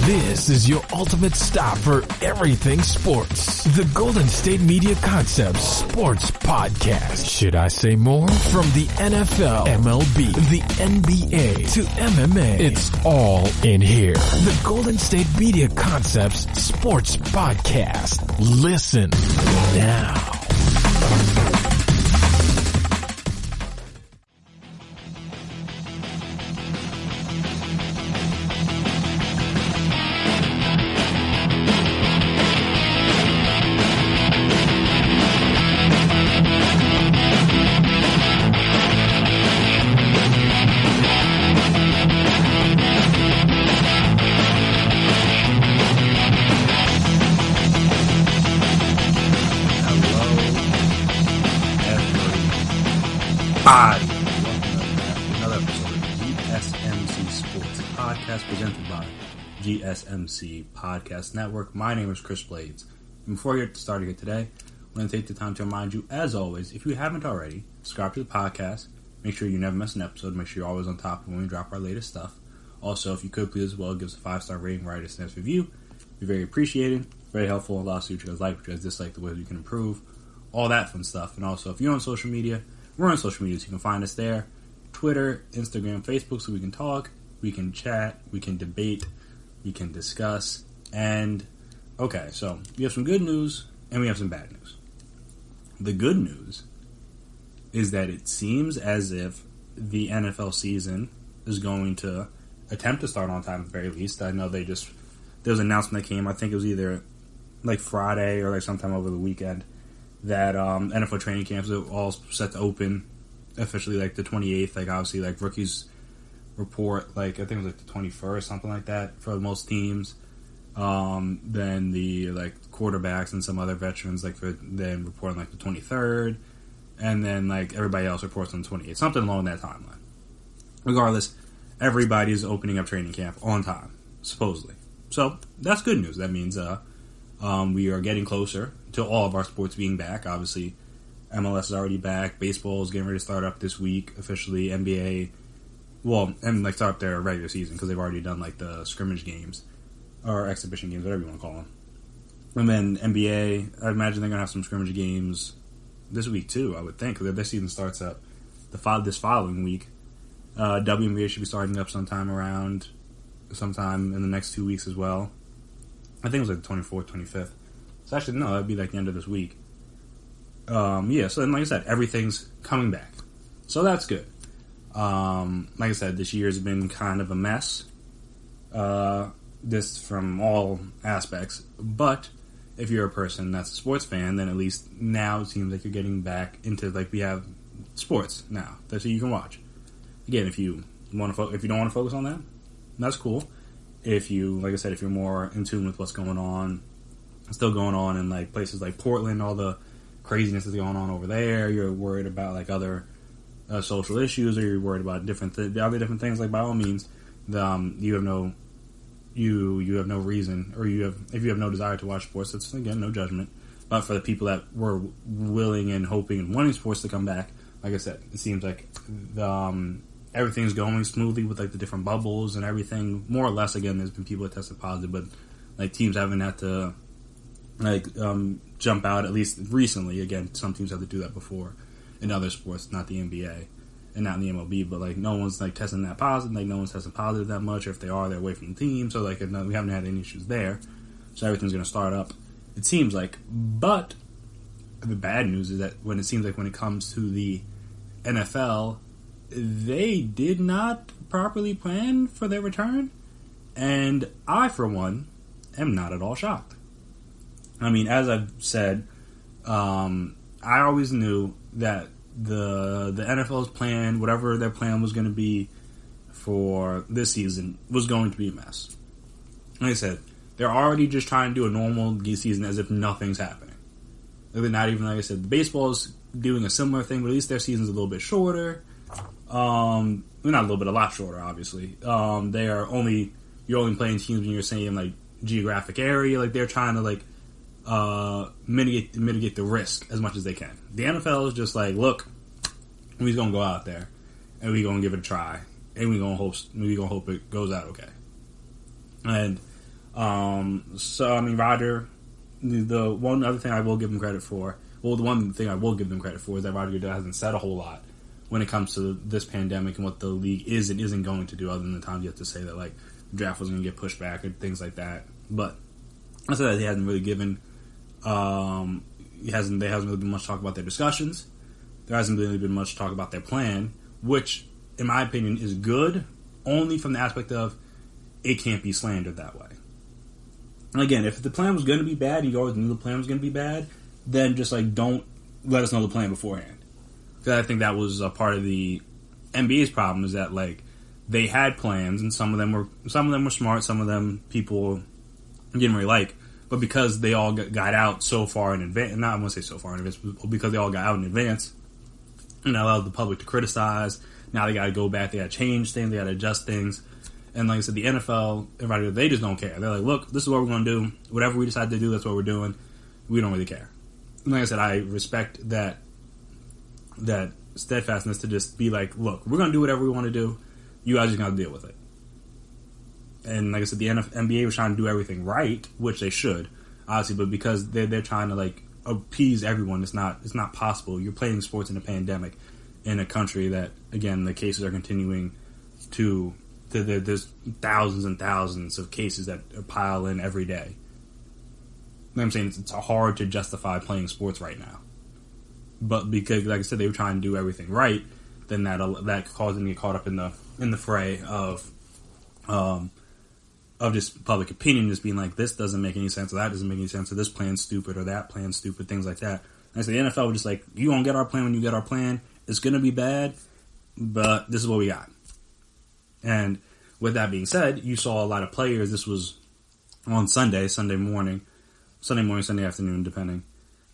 This is your ultimate stop for everything sports. The Golden State Media Concepts Sports Podcast. Should I say more? From the NFL, MLB, the NBA to MMA, it's all in here. The Golden State Media Concepts Sports Podcast. Listen now. Hi, welcome to another episode of GSMC Sports Podcast presented by GSMC Podcast Network. My name is Chris Blades. And before we get started here today, I'm going to take the time to remind you, as always, if you haven't already, subscribe to the podcast. Make sure you never miss an episode. Make sure you're always on top of when we drop our latest stuff. Also, if you could please as well, give us a 5-star rating, write us a nice review. It'd be very appreciated, very helpful. Allow us to see what you guys like, what you guys dislike, the way we can improve, all that fun stuff. And also, if you're on social media, we're on social media, so you can find us there. Twitter, Instagram, Facebook, so we can talk, we can chat, we can debate, we can discuss. And, okay, so we have some good news and we have some bad news. The good news is that it seems as if the NFL season is going to attempt to start on time at the very least. I know there was an announcement that came, I think it was either like Friday or like sometime over the weekend, that NFL training camps are all set to open officially like the 28th. Like obviously like rookies report like I think it was like the 21st, something like that for most teams. Then the like quarterbacks and some other veterans like for then report on like the 23rd, and then like everybody else reports on the 28th, something along that timeline. Regardless, everybody's opening up training camp on time supposedly. So that's good news. That means we are getting closer to all of our sports being back. Obviously, MLS is already back. Baseball is getting ready to start up this week officially. NBA, and like start their regular season because they've already done like the scrimmage games or exhibition games, whatever you want to call them. And then NBA, I imagine they're gonna have some scrimmage games this week too. I would think because their season starts up this following week. WNBA should be starting up sometime in the next 2 weeks as well. I think it was like the 24th, 25th. So actually, no, that'd be like the end of this week. So then, like I said, everything's coming back. So that's good. Like I said, this year's been kind of a mess. This from all aspects. But if you're a person that's a sports fan, then at least now it seems like you're getting back into, like, we have sports now. That's what you can watch. Again, if you don't want to focus on that, that's cool. If you, like I said, if you're more in tune with what's going on, still going on in like places like Portland, all the craziness that's going on over there, you're worried about like other social issues, or you're worried about other different things, like by all means, you have no reason, or if you have no desire to watch sports, that's again no judgment. But for the people that were willing and hoping and wanting sports to come back, like I said, it seems like everything's going smoothly with like the different bubbles and everything. More or less, again, there's been people that tested positive, but like teams haven't had to like jump out, at least recently. Again, some teams have to do that before in other sports, not the NBA and not in the MLB, but like no one's like testing that positive, like no one's testing positive that much, or if they are, they're away from the team, so like we haven't had any issues there, so everything's going to start up, it seems like. But the bad news is that when it comes to the NFL, they did not properly plan for their return, and I, for one, am not at all shocked. I mean, as I've said, I always knew that the NFL's plan, whatever their plan was going to be for this season, was going to be a mess. Like I said, they're already just trying to do a normal season as if nothing's happening. They're not even, like I said, baseball's doing a similar thing, but at least their season's a little bit shorter. Not a little bit, a lot shorter, obviously. You're only playing teams when you're saying like geographic area, like they're trying to like mitigate the risk as much as they can. The NFL is just like, look, we're gonna go out there and we're gonna give it a try, and we're gonna hope it goes out okay. And Roger, the one other thing I will give him credit for, the one thing I will give them credit for is that Roger Goodell hasn't said a whole lot when it comes to this pandemic and what the league is and isn't going to do, other than the times you have to say that, like, the draft was going to get pushed back and things like that. But I said that he hasn't really given, there hasn't really been much talk about their discussions. There hasn't really been much talk about their plan, which, in my opinion, is good, only from the aspect of it can't be slandered that way. And again, if the plan was going to be bad, and you always knew the plan was going to be bad, then just, like, don't let us know the plan beforehand. Because I think that was a part of the NBA's problem, is that, like, they had plans, and some of them were smart, some of them people didn't really like, but because they all got out so far in advance, not I won't say so far in advance, but because they all got out in advance, and allowed the public to criticize. Now they got to go back, they got to change things, they got to adjust things. And like I said, the NFL, everybody, they just don't care. They're like, look, this is what we're going to do. Whatever we decide to do, that's what we're doing. We don't really care. And like I said, I respect that steadfastness to just be like, look, we're going to do whatever we want to do. You guys just got to deal with it. And like I said, the NBA was trying to do everything right, which they should, obviously, but because they're trying to, like, appease everyone, it's not possible. You're playing sports in a pandemic in a country that, again, the cases are continuing to there's thousands and thousands of cases that pile in every day. You know what I'm saying? It's hard to justify playing sports right now. But because, like I said, they were trying to do everything right, then that caused them to get caught up in the fray of just public opinion, just being like, this doesn't make any sense, or that doesn't make any sense, or this plan's stupid, or that plan's stupid, things like that. And so the NFL was just like, you gonna get our plan when you get our plan. It's gonna be bad, but this is what we got. And with that being said, you saw a lot of players. This was on Sunday morning, Sunday afternoon, depending.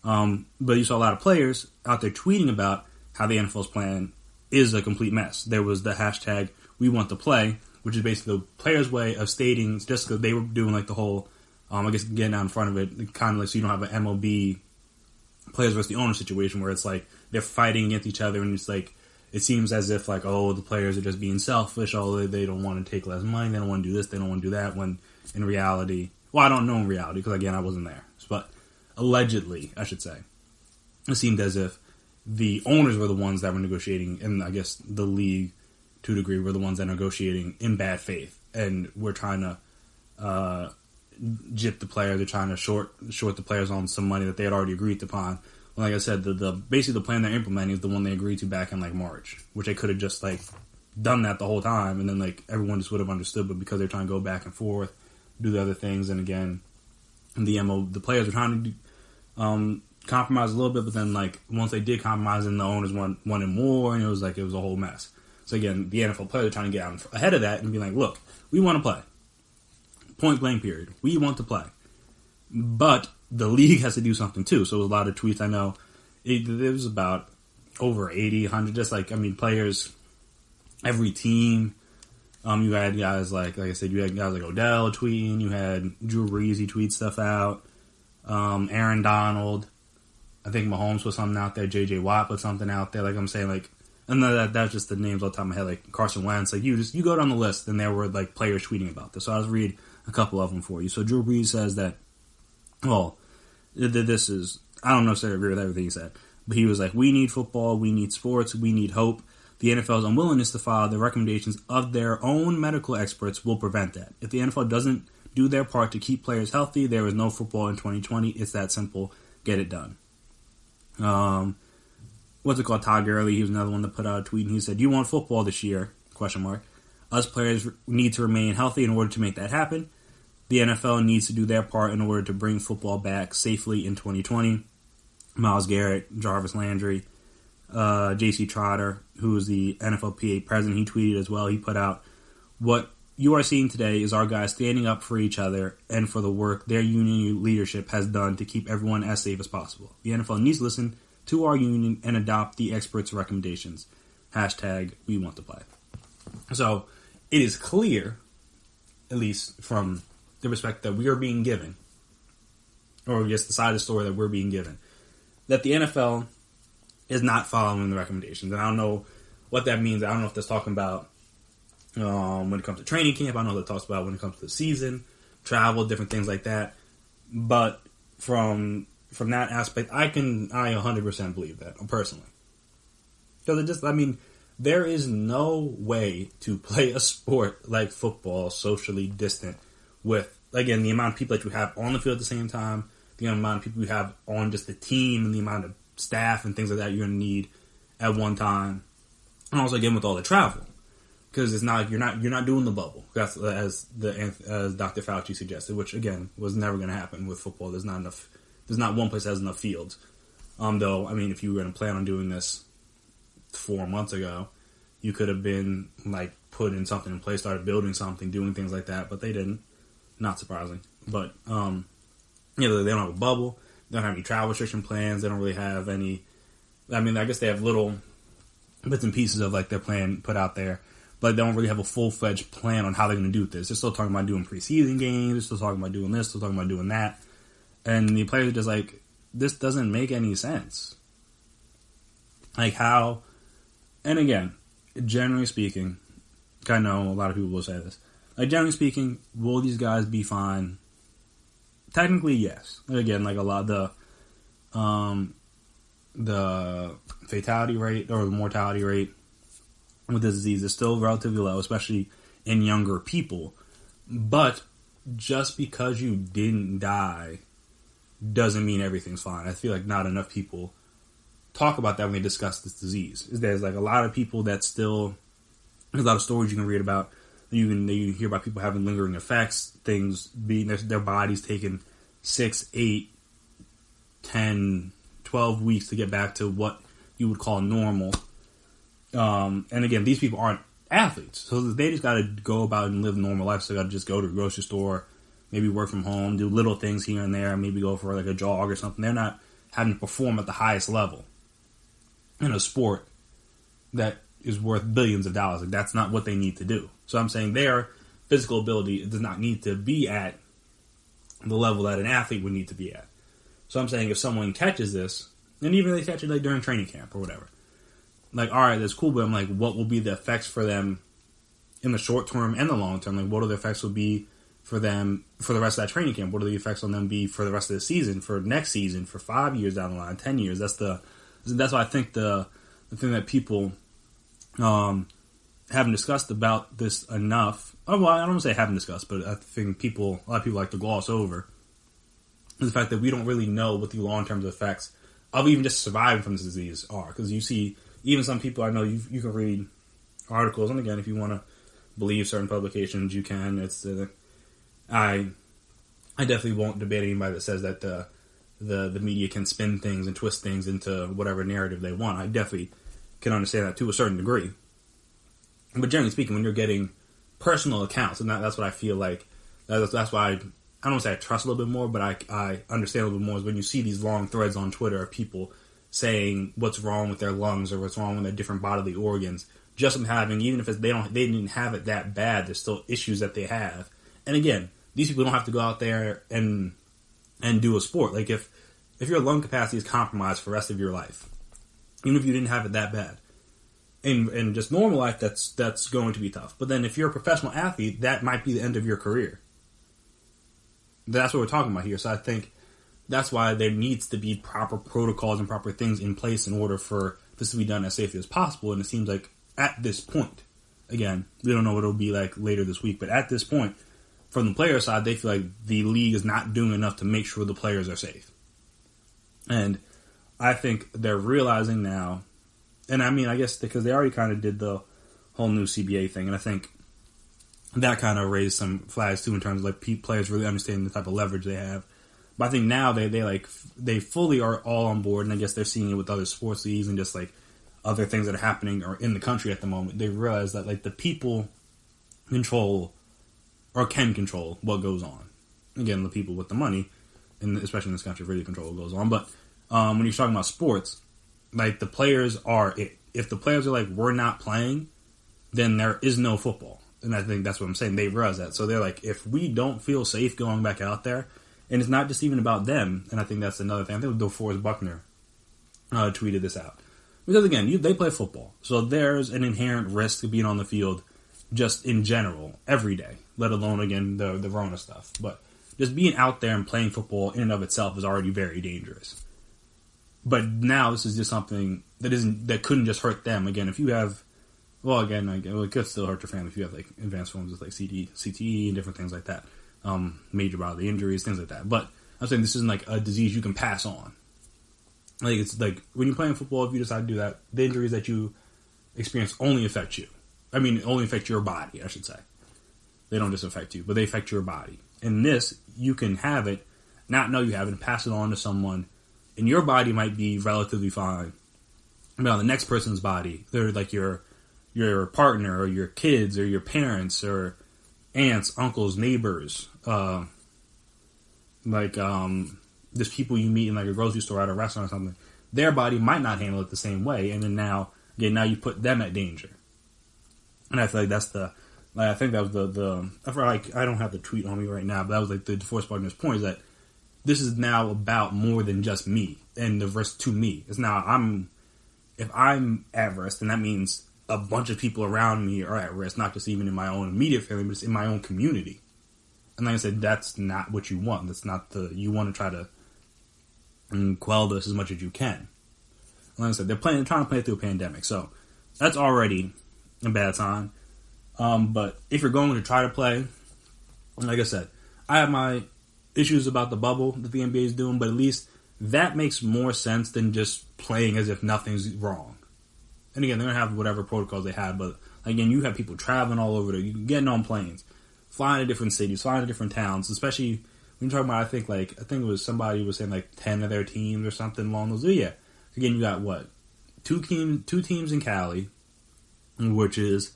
But you saw a lot of players out there tweeting about how the NFL's plan is a complete mess. There was the hashtag We Want to Play, which is basically the players' way of stating, just because they were doing like the whole, I guess getting out in front of it, kind of like so you don't have an MLB players versus the owner situation where it's like they're fighting against each other, and it's like it seems as if like, oh, the players are just being selfish, oh, they don't want to take less money, they don't want to do this, they don't want to do that, when in reality, well, I don't know in reality, because again, I wasn't there, but allegedly, I should say, it seemed as if the owners were the ones that were negotiating, and I guess the league, to a degree, were the ones that are negotiating in bad faith, and we're trying to gyp the players, they're trying to short the players on some money that they had already agreed upon. Well, like I said, basically the plan they're implementing is the one they agreed to back in like March, which they could have just like done that the whole time, and then like everyone just would have understood. But because they're trying to go back and forth, do the other things, and again, the players were trying to compromise a little bit, but then like once they did compromise, and the owners wanted more, and it was a whole mess. So again, the NFL players are trying to get out ahead of that and be like, look, we want to play. Point blank period. We want to play. But the league has to do something too. So it was a lot of tweets. I know there was about over 80, 100, just like, players, every team. You had guys like I said, you had guys like Odell tweeting. You had Drew Brees, he tweets stuff out. Aaron Donald. I think Mahomes put something out there. J.J. Watt put something out there. Like I'm saying, like, and that's just the names off the top of my head. Like Carson Wentz. Like you go down the list, and there were like players tweeting about this. So I'll just read a couple of them for you. So Drew Brees says that, well, this is, I don't necessarily agree with everything he said, but he was like, we need football, we need sports, we need hope. The NFL's unwillingness to follow the recommendations of their own medical experts will prevent that. If the NFL doesn't do their part to keep players healthy, there is no football in 2020. It's that simple. Get it done. What's it called? Todd Gurley, he was another one that put out a tweet, and he said, you want football this year? ? Us players need to remain healthy in order to make that happen. The NFL needs to do their part in order to bring football back safely in 2020. Myles Garrett, Jarvis Landry, J.C. Trotter, who is the NFLPA president, he tweeted as well. He put out, what you are seeing today is our guys standing up for each other and for the work their union leadership has done to keep everyone as safe as possible. The NFL needs to listen to our union and adopt the experts' recommendations. # we want to play. So it is clear, at least from the respect that we are being given, or just the side of the story that we're being given, that the NFL is not following the recommendations. And I don't know what that means. I don't know if that's talking about when it comes to training camp. I don't know what it talks about when it comes to the season. travel, different things like that. But from that aspect, I 100% believe that, personally. Because there is no way to play a sport like football socially distant with, again, the amount of people that you have on the field at the same time, the amount of people you have on just the team, and the amount of staff and things like that you're going to need at one time. And also, again, with all the travel. Because it's not like you're not doing the bubble. That's as Dr. Fauci suggested, which, again, was never going to happen with football. There's not one place that has enough fields. Though, if you were going to plan on doing this 4 months ago, you could have been put in something in place, started building something, doing things like that, but they didn't. Not surprising. But they don't have a bubble, they don't have any travel restriction plans, they don't really have any. I guess they have little bits and pieces of their plan put out there, but they don't really have a full-fledged plan on how they're going to do this. They're still talking about doing preseason games, they're still talking about doing this, still talking about doing that, and the players are just this doesn't make any sense. How. And again, generally speaking, I know a lot of people will say this. Generally speaking, will these guys be fine? Technically, yes. Again, a lot of the fatality rate or the mortality rate with this disease is still relatively low, especially in younger people. But just because you didn't die doesn't mean everything's fine. I feel like not enough people talk about that when they discuss this disease. There's a lot of people that still, there's a lot of stories you can read about. You hear about people having lingering effects, things being their bodies taking 6, 8, 10, 12 weeks to get back to what you would call normal. And again, these people aren't athletes, so they just got to go about and live normal life. So they got to just go to the grocery store, maybe work from home, do little things here and there, maybe go for a jog or something. They're not having to perform at the highest level in a sport that is worth billions of dollars. That's not what they need to do. So I'm saying their physical ability does not need to be at the level that an athlete would need to be at. So I'm saying if someone catches this, and even if they catch it during training camp or whatever, alright, that's cool, but I'm what will be the effects for them in the short term and the long term? What are the effects will be for them for the rest of that training camp? What are the effects on them be for the rest of the season, for next season, for 5 years down the line, 10 years? That's why I think the thing that people haven't discussed about this enough. Oh, well, I don't want to say haven't discussed, but I think a lot of people like to gloss over is the fact that we don't really know what the long-term effects of even just surviving from this disease are. Because you see, even some people I know, you can read articles, and again, if you want to believe certain publications, you can. I definitely won't debate anybody that says that the media can spin things and twist things into whatever narrative they want. I definitely can understand that to a certain degree. But generally speaking, when you're getting personal accounts, and that's what I feel like, that's why I don't want to say I trust a little bit more, but I understand a little bit more, is when you see these long threads on Twitter of people saying what's wrong with their lungs or what's wrong with their different bodily organs, just from having, even if they didn't have it that bad, there's still issues that they have. And again, these people don't have to go out there and do a sport. If your lung capacity is compromised for the rest of your life, even if you didn't have it that bad, in just normal life, that's going to be tough. But then if you're a professional athlete, that might be the end of your career. That's what we're talking about here. So I think that's why there needs to be proper protocols and proper things in place in order for this to be done as safely as possible. And it seems like at this point, again, we don't know what it'll be like later this week, but at this point, from the player side, they feel like the league is not doing enough to make sure the players are safe. And I think they're realizing now, and I guess because they already kind of did the whole new CBA thing, and I think that kind of raised some flags too in terms of players really understanding the type of leverage they have. But I think now they fully are all on board, and I guess they're seeing it with other sports leagues and just other things that are happening or in the country at the moment. They realize that the people control or can control what goes on. Again, the people with the money, and especially in this country, really control what goes on. But when you're talking about sports, the players are it. If the players are we're not playing, then there is no football. And I think that's what I'm saying. They realize that. So they're if we don't feel safe going back out there, and it's not just even about them, and I think that's another thing. I think DeForest Buckner tweeted this out. Because again, they play football. So there's an inherent risk of being on the field just in general, every day, let alone, again, the Rona stuff. But just being out there and playing football in and of itself is already very dangerous. But now this is just something that couldn't just hurt them. Again, if you have, it could still hurt your family if you have like advanced forms of like CTE and different things like that, major bodily injuries, things like that. But I'm saying this isn't like a disease you can pass on. Like it's like when you're playing football, if you decide to do that, the injuries that you experience only affect you. I mean, only affect your body, I should say. They don't just affect you, but they affect your body. And this, you can have it, not know you have it, and pass it on to someone. And your body might be relatively fine. But on the next person's body, they're like your partner or your kids or your parents or aunts, uncles, neighbors, just people you meet in like a grocery store, at a restaurant or something. Their body might not handle it the same way, and then now you put them at danger. And I feel like that's I think that was I don't have the tweet on me right now, but that was like the divorce partner's point, is that this is now about more than just me and the risk to me. It's now if I'm at risk, then that means a bunch of people around me are at risk, not just even in my own immediate family, but it's in my own community. And like I said, that's not what you want. That's not you want to try to quell this as much as you can. Like I said, they're trying to play through a pandemic, so that's already a bad sign. But if you're going to try to play, like I said, I have my issues about the bubble that the NBA is doing, but at least that makes more sense than just playing as if nothing's wrong. And again, they're going to have whatever protocols they have, but again, you have people traveling all over there, you getting on planes, flying to different cities, flying to different towns, especially when you're talking about, I think it was somebody was saying like 10 of their teams or something along those. Yeah. Again, you got what? Two teams in Cali, which is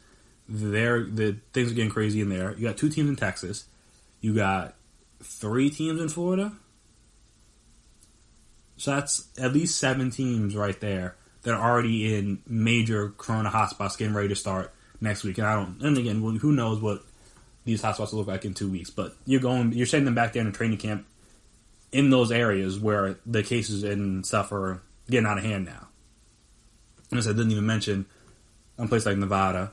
the things are getting crazy in there. You got 2 teams in Texas. You got 3 teams in Florida. So that's at least 7 teams right there that are already in major corona hotspots getting ready to start next week. And again, who knows what these hotspots will look like in 2 weeks. But you're sending them back there in a training camp in those areas where the cases and stuff are getting out of hand now. And I didn't even mention a place like Nevada.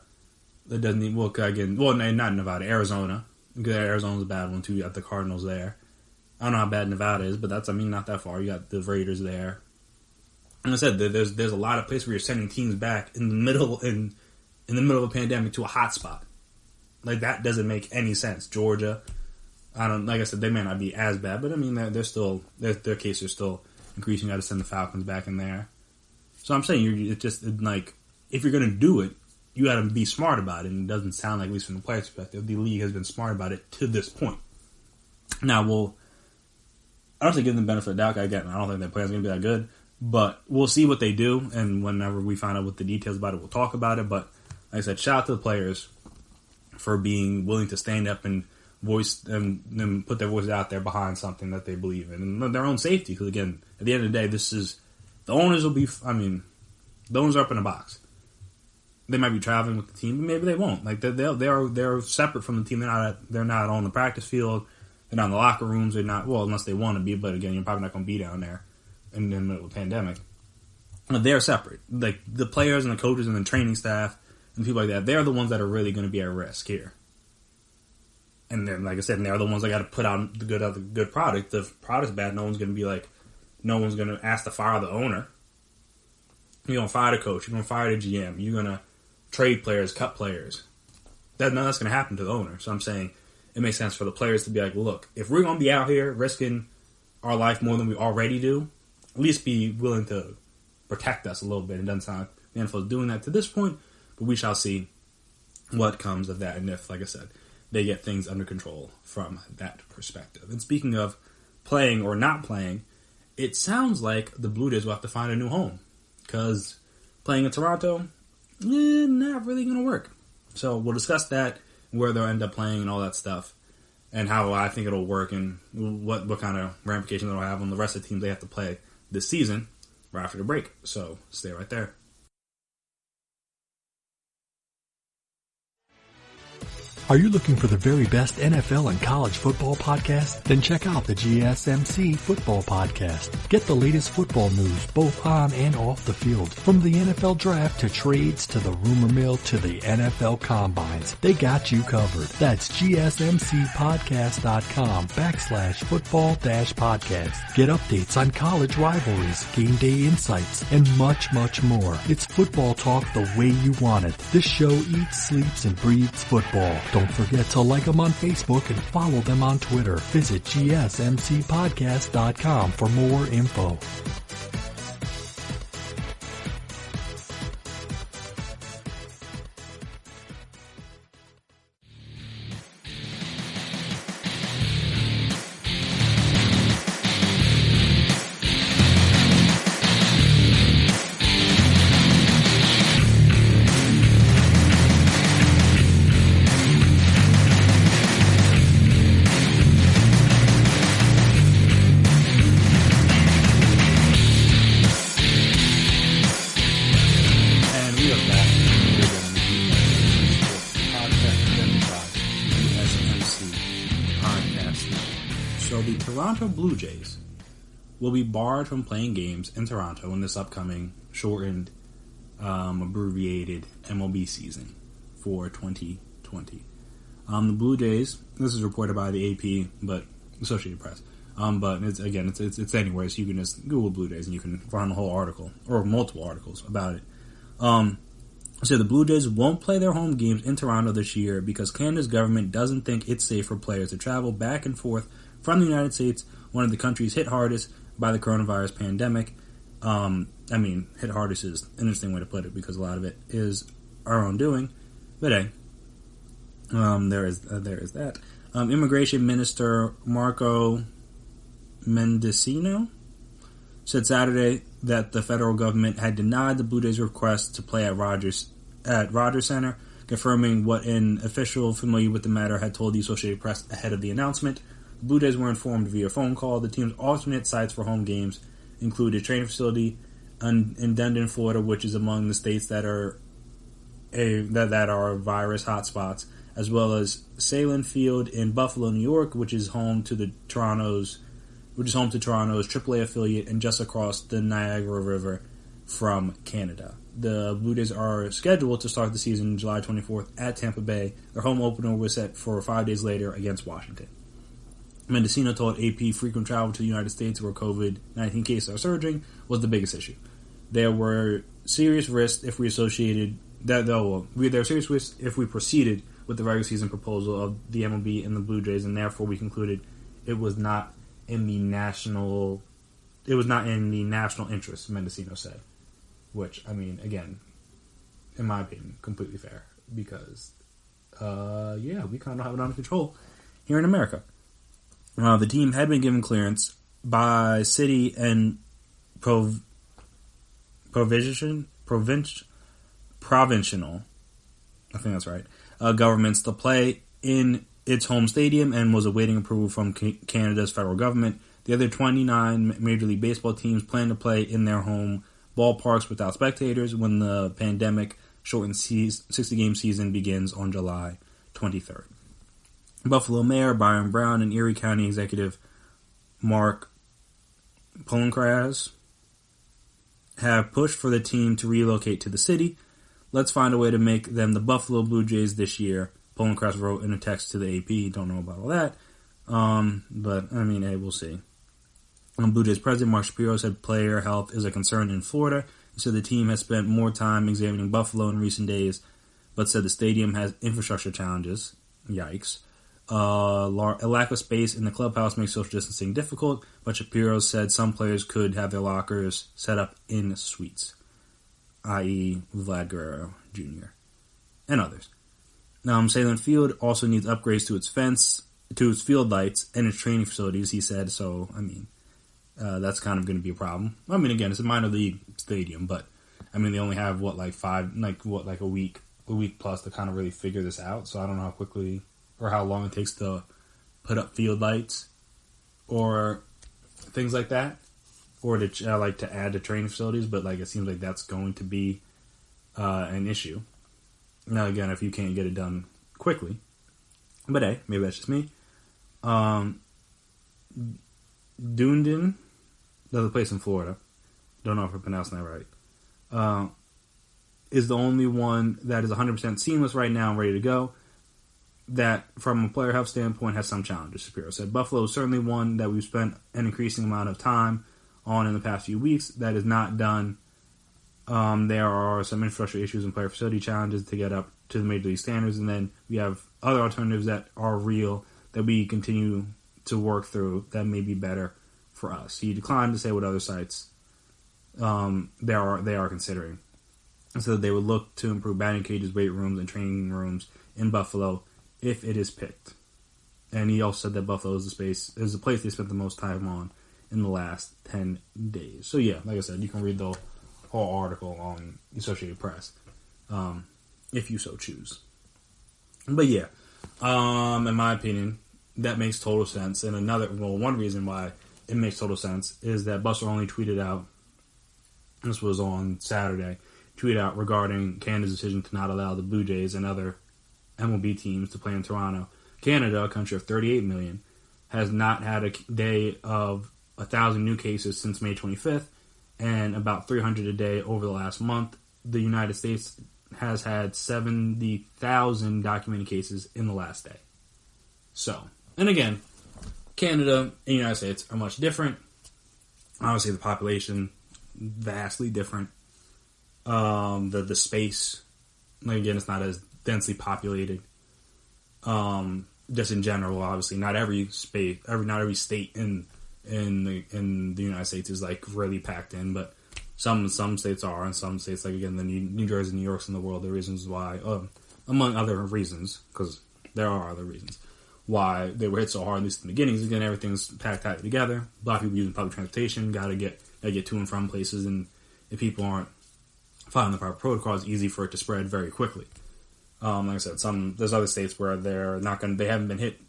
That doesn't even, not Nevada, Arizona. Because Arizona's a bad one too. You got the Cardinals there. I don't know how bad Nevada is, but that's, not that far. You got the Raiders there. And I said, there's a lot of places where you're sending teams back in the middle of a pandemic to a hot spot. Like, that doesn't make any sense. Georgia, like I said, they may not be as bad, but they're still, their cases are still increasing. You got to send the Falcons back in there. So I'm saying, if you're going to do it, you got to be smart about it. And it doesn't sound like, at least from the player's perspective, the league has been smart about it to this point. Now, I don't think give them the benefit of the doubt. Again, I don't think their plan's going to be that good. But we'll see what they do. And whenever we find out what the details about it, we'll talk about it. But like I said, shout out to the players for being willing to stand up and voice and put their voices out there behind something that they believe in. And their own safety. Because, again, at the end of the day, the owners will be, the owners are up in a box. They might be traveling with the team, but maybe they won't. Like they're separate from the team. They're not on the practice field. They're not in the locker rooms. They're not, unless they want to be. But again, you're probably not going to be down there in the middle of a pandemic. But they're separate. Like the players and the coaches and the training staff and people like that. They're the ones that are really going to be at risk here. And then, like I said, they're the ones that got to put out the good product. The product's bad. No one's going to ask to fire the owner. You're going to fire the coach. You're going to fire the GM. You're going to trade players, cut players. None of that's going to happen to the owner. So I'm saying it makes sense for the players to be like, look, if we're going to be out here risking our life more than we already do, at least be willing to protect us a little bit. It doesn't sound like the NFL is doing that to this point, but we shall see what comes of that. And if, like I said, they get things under control from that perspective. And speaking of playing or not playing, it sounds like the Blue Jays will have to find a new home. Because playing in Toronto, not really going to work. So we'll discuss that, where they'll end up playing and all that stuff, and how I think it'll work and what kind of ramifications it'll have on the rest of the teams they have to play this season right after the break. So stay right there. Are you looking for the very best NFL and college football podcast? Then check out the GSMC Football Podcast. Get the latest football news both on and off the field. From the NFL Draft to trades to the rumor mill to the NFL Combines. They got you covered. That's GSMCpodcast.com/football-podcast. Get updates on college rivalries, game day insights, and much, much more. It's football talk the way you want it. This show eats, sleeps, and breathes football. Don't forget to like them on Facebook and follow them on Twitter. Visit GSMCpodcast.com for more info. Toronto Blue Jays will be barred from playing games in Toronto in this upcoming shortened, abbreviated MLB season for 2020. The Blue Jays, this is reported by the AP, but Associated Press. But it's anywhere, so you can just Google Blue Jays and you can find the whole article, or multiple articles about it. So the Blue Jays won't play their home games in Toronto this year because Canada's government doesn't think it's safe for players to travel back and forth from the United States, one of the countries hit hardest by the coronavirus pandemic. Hit hardest is an interesting way to put it because a lot of it is our own doing. But hey, there is that. Immigration Minister Marco Mendicino said Saturday that the federal government had denied the Blue Jays' request to play at Rogers Center, confirming what an official familiar with the matter had told the Associated Press ahead of the announcement. The Blue Jays were informed via phone call. The team's alternate sites for home games include a training facility in Dundon, Florida, which is among the states that are virus hotspots, as well as Salem Field in Buffalo, New York, which is home to Toronto's AAA affiliate and just across the Niagara River from Canada. The Blue Jays are scheduled to start the season July 24th at Tampa Bay. Their home opener was set for 5 days later against Washington. Mendicino told AP frequent travel to the United States, where COVID-19 cases are surging, was the biggest issue. There were serious risks if we proceeded with the regular season proposal of the MLB and the Blue Jays, and therefore we concluded it was not in the national interest, Mendicino said. Which, again, in my opinion, completely fair. Because, we kind of have it under control here in America. The team had been given clearance by city and provincial, I think that's right, governments to play in its home stadium and was awaiting approval from Canada's federal government. The other 29 Major League Baseball teams plan to play in their home ballparks without spectators when the pandemic shortened 60-game season begins on July 23rd. Buffalo Mayor Byron Brown and Erie County Executive Mark Poloncarz have pushed for the team to relocate to the city. Let's find a way to make them the Buffalo Blue Jays this year, Poloncarz wrote in a text to the AP. Don't know about all that. Hey, we'll see. Blue Jays president Mark Shapiro said player health is a concern in Florida. He said the team has spent more time examining Buffalo in recent days, but said the stadium has infrastructure challenges. Yikes. A lack of space in the clubhouse makes social distancing difficult, but Shapiro said some players could have their lockers set up in suites, i.e. Vlad Guerrero Jr. and others. Salem Field also needs upgrades to its fence, to its field lights, and its training facilities, he said, so, that's kind of going to be a problem. Again, it's a minor league stadium, but, they only have, a week plus to kind of really figure this out, so I don't know how quickly or how long it takes to put up field lights or things like that, or to add to training facilities, but, it seems like that's going to be an issue. Now, again, if you can't get it done quickly, But hey, maybe that's just me. Dunedin, another place in Florida, don't know if I'm pronouncing that right, is the only one that is 100% seamless right now and ready to go. That, from a player health standpoint, has some challenges. Shapiro said Buffalo is certainly one that we've spent an increasing amount of time on in the past few weeks. That is not done. There are some infrastructure issues and player facility challenges to get up to the major league standards, and then we have other alternatives that are real that we continue to work through that may be better for us. He declined to say what other sites they are considering. So that they would look to improve batting cages, weight rooms, and training rooms in Buffalo if it is picked. And he also said that Buffalo is the place they spent the most time on in the last 10 days. So yeah, like I said, you can read the whole article on the Associated Press if you so choose. But yeah, in my opinion, that makes total sense. And one reason why it makes total sense is that Buster only tweeted out, this was on Saturday, tweeted out regarding Canada's decision to not allow the Blue Jays and other MLB teams to play in Toronto. Canada, a country of 38 million, has not had a day of 1,000 new cases since May 25th, and about 300 a day over the last month. The United States has had 70,000 documented cases in the last day. So, and again, Canada and the United States are much different. Obviously, the population vastly different. The space, like again, it's not as densely populated. Just in general, obviously, not every state in the United States is like really packed in, but some states are, and some states, like again, the New Jersey, New York's in the world, the reasons why, among other reasons, because there are other reasons why they were hit so hard, at least in the beginnings. Again, everything's packed tight together. A lot of people using public transportation, gotta get to and from places, and if people aren't following the proper protocols, it's easy for it to spread very quickly. Like I said, there's other states where they haven't been hit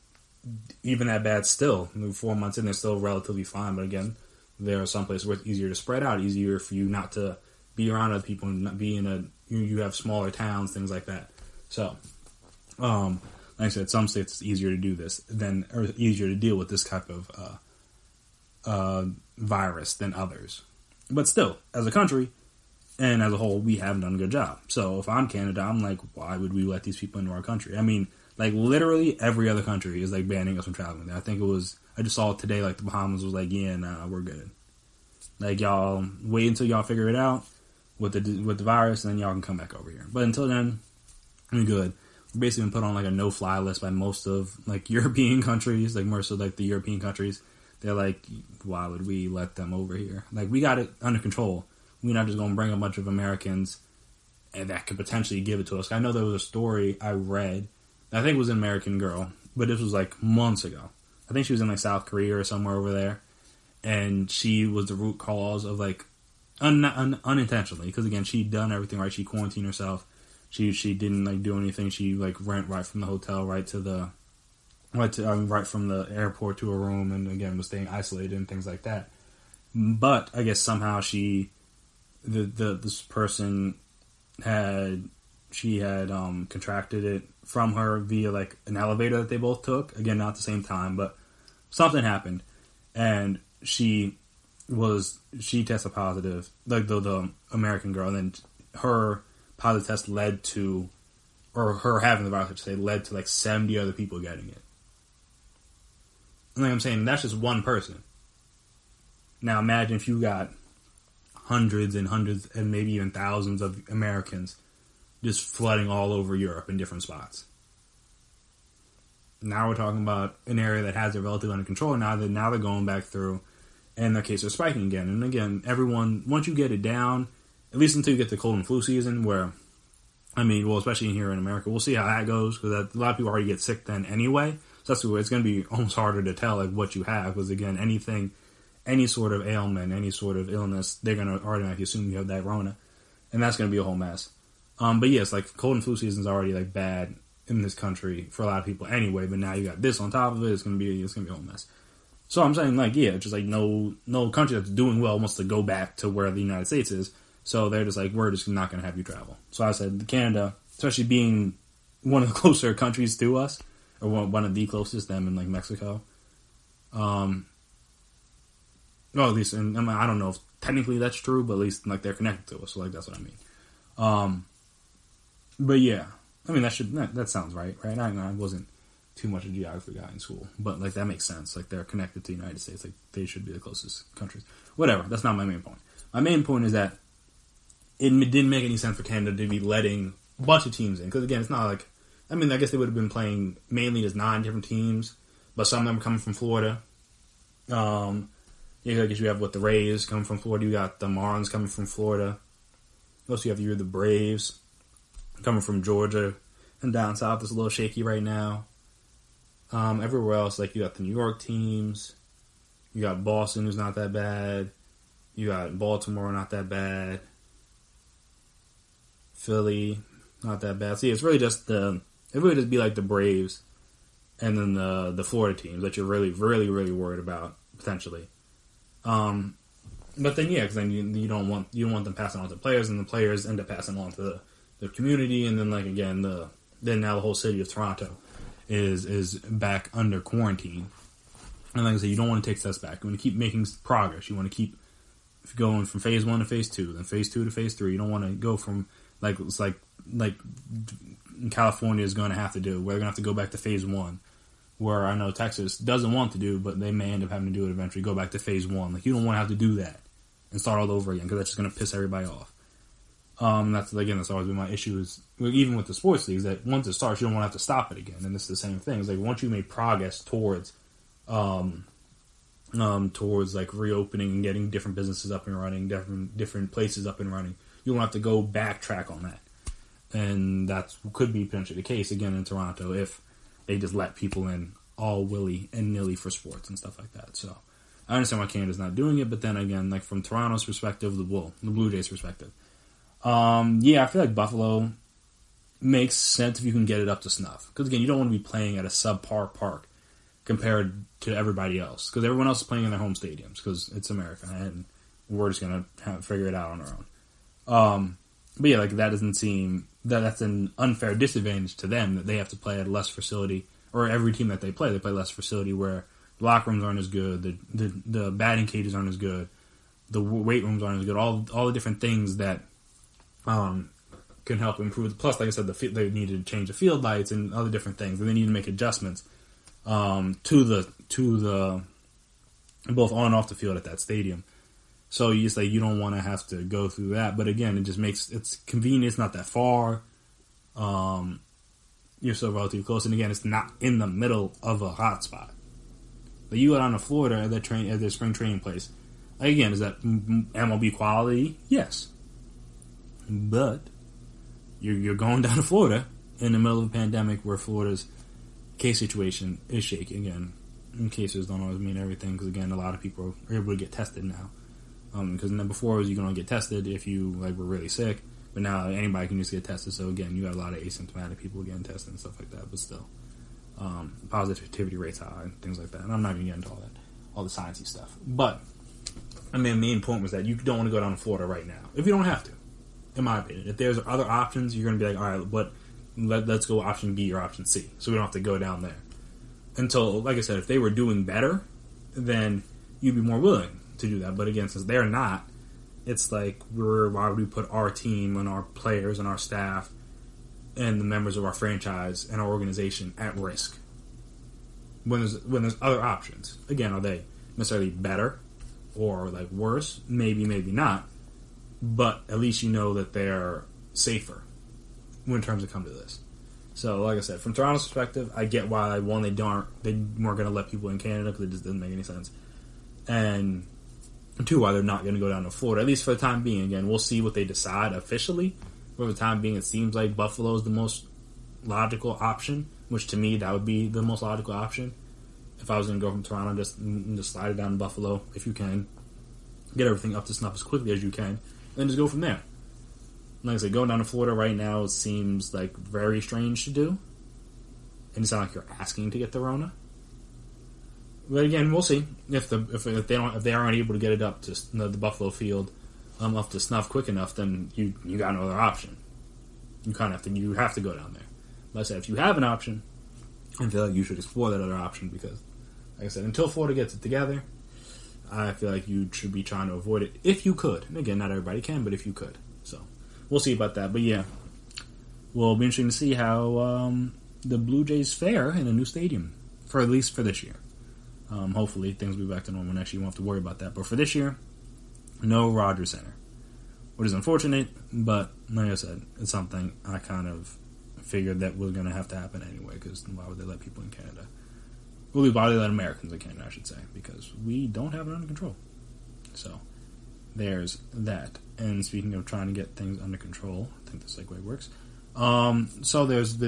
even that bad still. 4 months in, they're still relatively fine, but again, there are some places where it's easier to spread out, easier for you not to be around other people and not be you have smaller towns, things like that. So, like I said, some states it's easier to do this or easier to deal with this type of virus than others. But still, as a country and as a whole, we haven't done a good job. So if I'm Canada, I'm like, why would we let these people into our country? I mean, like literally every other country is like banning us from traveling there. I just saw it today, like the Bahamas was like, yeah, nah, we're good. Like y'all wait until y'all figure it out with the virus, and then y'all can come back over here. But until then, we're good. We're basically been put on like a no-fly list by most of like European countries, like more so like the European countries. They're like, why would we let them over here? Like we got it under control. We're not just going to bring a bunch of Americans and that could potentially give it to us. I know there was a story I read, I think it was an American girl, but this was like months ago. I think she was in like South Korea or somewhere over there, and she was the root cause of like unintentionally, because again, she'd done everything right. She quarantined herself. She didn't like do anything. She like went right from the hotel right from the airport to a room, and again was staying isolated and things like that. But I guess somehow this person had contracted it from her via like an elevator that they both took. Again, not at the same time, but something happened, and she tested positive, like the American girl, and then her positive test led to, or her having the virus, I should say, led to like 70 other people getting it. And like I'm saying, that's just one person. Now imagine if you got hundreds and maybe even thousands of Americans just flooding all over Europe in different spots. Now we're talking about an area that has it relatively under control. Now they're going back through, and their cases are spiking again. And again, everyone, once you get it down, at least until you get the cold and flu season, where, I mean, well, especially here in America, we'll see how that goes, because a lot of people already get sick then anyway. So that's where it's going to be almost harder to tell like what you have, because again, any sort of ailment, any sort of illness, they're going to automatically assume you have that Rona, and that's going to be a whole mess. But yes, like cold and flu season is already like bad in this country for a lot of people anyway. But now you got this on top of it. It's gonna be a whole mess. So I'm saying like just like no country that's doing well wants to go back to where the United States is. So they're just like, we're just not gonna have you travel. So I said Canada, especially being one of the closer countries to us, or one of the closest, them in like Mexico. Well, at least, and I don't know if technically that's true, but at least like they're connected to us, so like that's what I mean. But yeah, I mean that sounds right? I wasn't too much of a geography guy in school, but like that makes sense. Like they're connected to the United States, like they should be the closest countries. Whatever, that's not my main point. My main point is that it didn't make any sense for Canada to be letting a bunch of teams in, because again, it's not like, I mean, I guess they would have been playing mainly as 9 different teams, but some of them are coming from Florida. I guess you have the Rays coming from Florida. You got the Marlins coming from Florida. Also, you have the Braves coming from Georgia, and down south is a little shaky right now. Everywhere else, like you got the New York teams, you got Boston, who's not that bad. You got Baltimore, not that bad. Philly, not that bad. See, it's really just be like the Braves, and then the Florida teams that you're really, really, really worried about potentially. But then because then you don't want them passing on to players, and the players end up passing on to the community, and then like again then now the whole city of Toronto is back under quarantine. And like I said, you don't want to take steps back. You want to keep making progress. You want to keep going from phase 1 to phase 2, then phase 2 to phase 3. You don't want to go from like California is going to have to do. We're going to have to go back to phase 1, where I know Texas doesn't want to do, but they may end up having to do it eventually. Go back to phase 1. Like you don't want to have to do that and start all over again, because that's just going to piss everybody off. That's always been my issue, is even with the sports leagues, that once it starts, you don't want to have to stop it again. And it's the same thing. It's like once you make progress towards like reopening and getting different businesses up and running, different places up and running, you don't have to go backtrack on that. And that could be potentially the case again in Toronto if they just let people in all willy and nilly for sports and stuff like that. So I understand why Canada's not doing it, but then again, like from Toronto's perspective, the Blue Jays' perspective, I feel like Buffalo makes sense if you can get it up to snuff. Because again, you don't want to be playing at a subpar park compared to everybody else, because everyone else is playing in their home stadiums, because it's America and we're just gonna figure it out on our own. But yeah, like that doesn't seem that's an unfair disadvantage to them, that they have to play at a less facility, or every team that they play less facility, where the locker rooms aren't as good, the batting cages aren't as good, the weight rooms aren't as good, all the different things that can help improve. Plus, like I said, they need to change the field lights and other different things, and they need to make adjustments to the both on and off the field at that stadium. So you don't want to have to go through that. But again, it just makes it's convenient. It's not that far. You're still relatively close, and again, it's not in the middle of a hot spot. But you go down to Florida at their spring training place. Again, is that MLB quality? Yes, but you're going down to Florida in the middle of a pandemic, where Florida's case situation is shaky. Again, cases don't always mean everything, because again, a lot of people are able to get tested now. Because before you can only get tested if you were really sick, but now anybody can just get tested. So again, you got a lot of asymptomatic people getting tested and stuff like that. But still, positivity rates high and things like that. And I'm not even getting into all the sciencey stuff. But I mean, the main point was that you don't want to go down to Florida right now if you don't have to. In my opinion, if there's other options, you're going to be like, all right, but let's go option B or option C, so we don't have to go down there. Until, like I said, if they were doing better, then you'd be more willing to do that. But again, since they're not, it's like, why would we put our team and our players and our staff and the members of our franchise and our organization at risk when there's other options? Again, are they necessarily better or like worse? Maybe not. But at least you know that they're safer when terms of come to this. So, like I said, from Toronto's perspective, I get why, one, they weren't going to let people in Canada, because it just doesn't make any sense. And two, why they're not going to go down to Florida, at least for the time being. Again, we'll see what they decide officially. For the time being, it seems like Buffalo is the most logical option, which to me, that would be the most logical option. If I was going to go from Toronto, just slide it down to Buffalo, if you can. Get everything up to snuff as quickly as you can, and just go from there. Like I said, going down to Florida right now seems like very strange to do. And it's not like you're asking to get the Rona. But again, we'll see if they aren't able to get it up to the Buffalo field up to snuff quick enough. Then you got no other option. You have to go down there. Like I said, if you have an option, I feel like you should explore that other option because, like I said, until Florida gets it together, I feel like you should be trying to avoid it if you could. And again, not everybody can, but if you could. So, we'll see about that. But yeah, will be interesting to see how the Blue Jays fare in a new stadium, for at least for this year. Hopefully, things will be back to normal next year. You won't have to worry about that. But for this year, no Rogers Center, which is unfortunate, but like I said, it's something I kind of figured that was going to have to happen anyway, because why would they let people in Canada? Well, why would they let Americans in Canada, I should say, because we don't have it under control. So, there's that. And speaking of trying to get things under control, I think the segue works. So there's the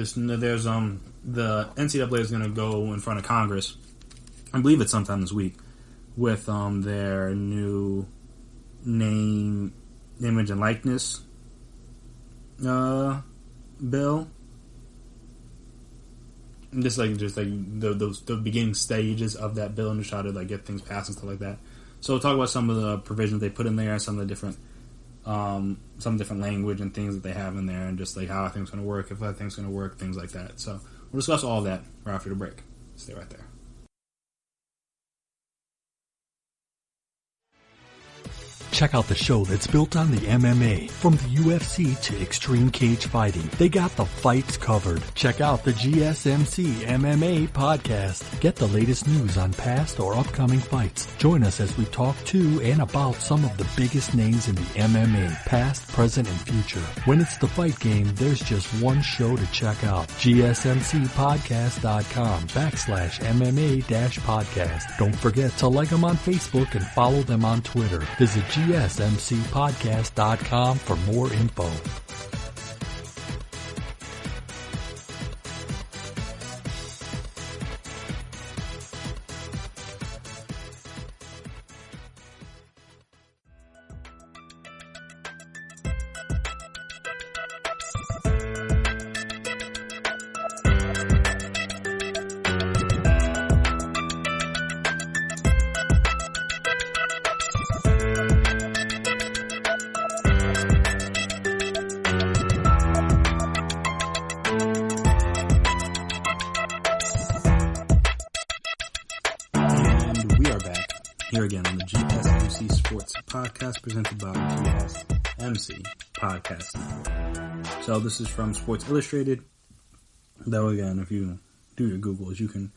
NCAA is going to go in front of Congress, I believe it's sometime this week, with their new name, image, and likeness bill. Just like the beginning stages of that bill, and to try to like get things passed and stuff like that. So we'll talk about some of the provisions they put in there, some different language and things that they have in there, and just like how I think it's going to work, if I think it's going to work, things like that. So we'll discuss all of that right after the break. Stay right there. Check out the show that's built on the MMA. From the UFC to extreme cage fighting, they got the fights covered. Check out the GSMC MMA podcast. Get the latest news on past or upcoming fights. Join us as we talk to and about some of the biggest names in the MMA, past, present, and future. When it's the fight game, there's just one show to check out. GSMCpodcast.com/MMA-podcast. Don't forget to like them on Facebook and follow them on Twitter. Visit GSMCpodcast.com for more info. Here again on the GSMC Sports Podcast, presented by GSMC Podcast Network. So this is from Sports Illustrated. Though again, if you do your Googles, you can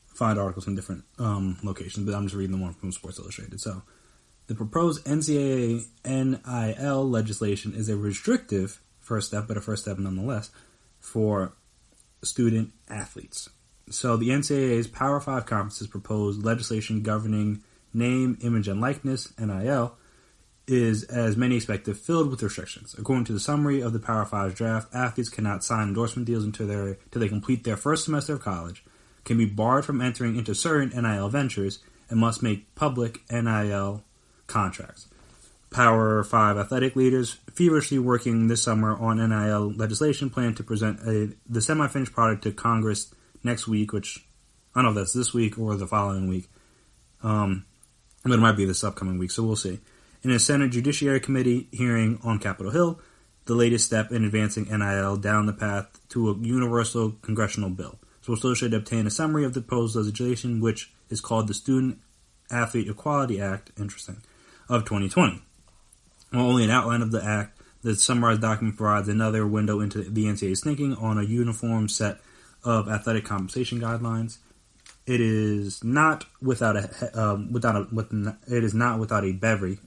find articles in different locations, but I'm just reading the one from Sports Illustrated. So the proposed NCAA NIL legislation is a restrictive first step, but a first step nonetheless, for student athletes. So the NCAA's Power 5 conferences proposed legislation governing name, image, and likeness, NIL, is, as many expected, filled with restrictions. According to the summary of the Power 5's draft, athletes cannot sign endorsement deals until they complete their first semester of college, can be barred from entering into certain NIL ventures, and must make public NIL contracts. Power 5 athletic leaders feverishly working this summer on NIL legislation plan to present the semi-finished product to Congress next week, which I don't know if that's this week or the following week. But it might be this upcoming week, so we'll see. In a Senate Judiciary Committee hearing on Capitol Hill, the latest step in advancing NIL down the path to a universal congressional bill. So we'll still should obtain a summary of the proposed legislation, which is called the Student Athlete Equality Act, interesting, of 2020. While only an outline of the act, the summarized document provides another window into the NCAA's thinking on a uniform set of athletic compensation guidelines. It is not without a bevy,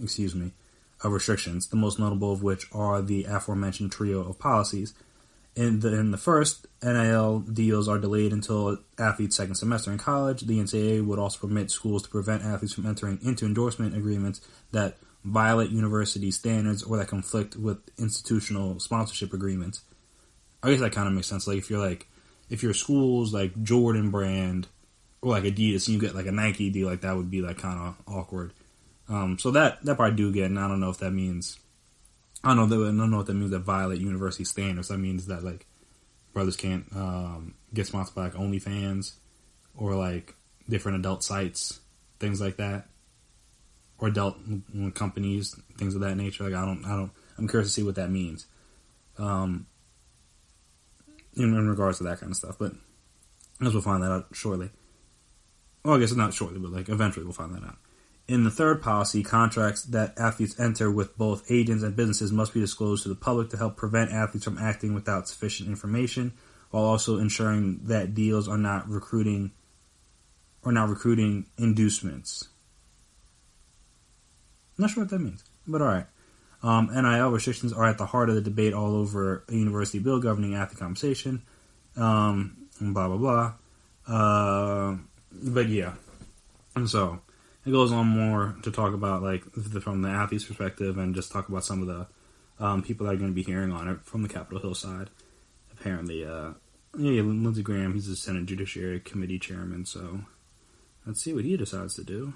of restrictions. The most notable of which are the aforementioned trio of policies. In the first, NIL deals are delayed until athletes' second semester in college. The NCAA would also permit schools to prevent athletes from entering into endorsement agreements that violate university standards or that conflict with institutional sponsorship agreements. I guess that kind of makes sense. Like if your school's like Jordan brand or like Adidas, and you get like a Nike deal, like that would be like kind of awkward. So that part I do get, and I don't know if that means, I don't know what that means that violate university standards. That means that like brothers can't get sponsored by like OnlyFans or like different adult sites, things like that, or adult companies, things of that nature. Like I'm curious to see what that means in regards to that kind of stuff. But I guess we'll find that out shortly. Well, I guess not shortly, but like eventually we'll find that out. In the third policy, contracts that athletes enter with both agents and businesses must be disclosed to the public to help prevent athletes from acting without sufficient information, while also ensuring that deals are not recruiting inducements. I'm not sure what that means, but all right. NIL restrictions are at the heart of the debate all over a university bill governing athlete compensation. Blah blah blah. But yeah, and so it goes on more to talk about like from the athlete's perspective and just talk about some of the people that are going to be hearing on it from the Capitol Hill side. Apparently, Lindsey Graham, he's the Senate Judiciary Committee chairman, so let's see what he decides to do.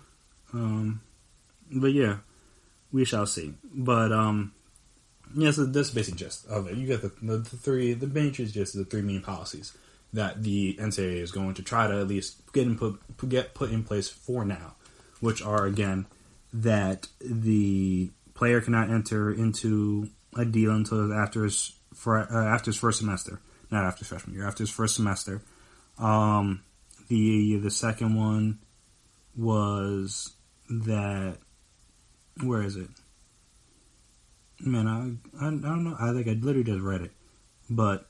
But yeah, we shall see. But yeah, so that's the basic gist of it. You get the main gist is the three main policies that the NCAA is going to try to at least get put in place for now, which are, again, that the player cannot enter into a deal until after his first semester, not after his freshman year, after his first semester. The second one was that, where is it? Man, I don't know. I think I literally just read it, but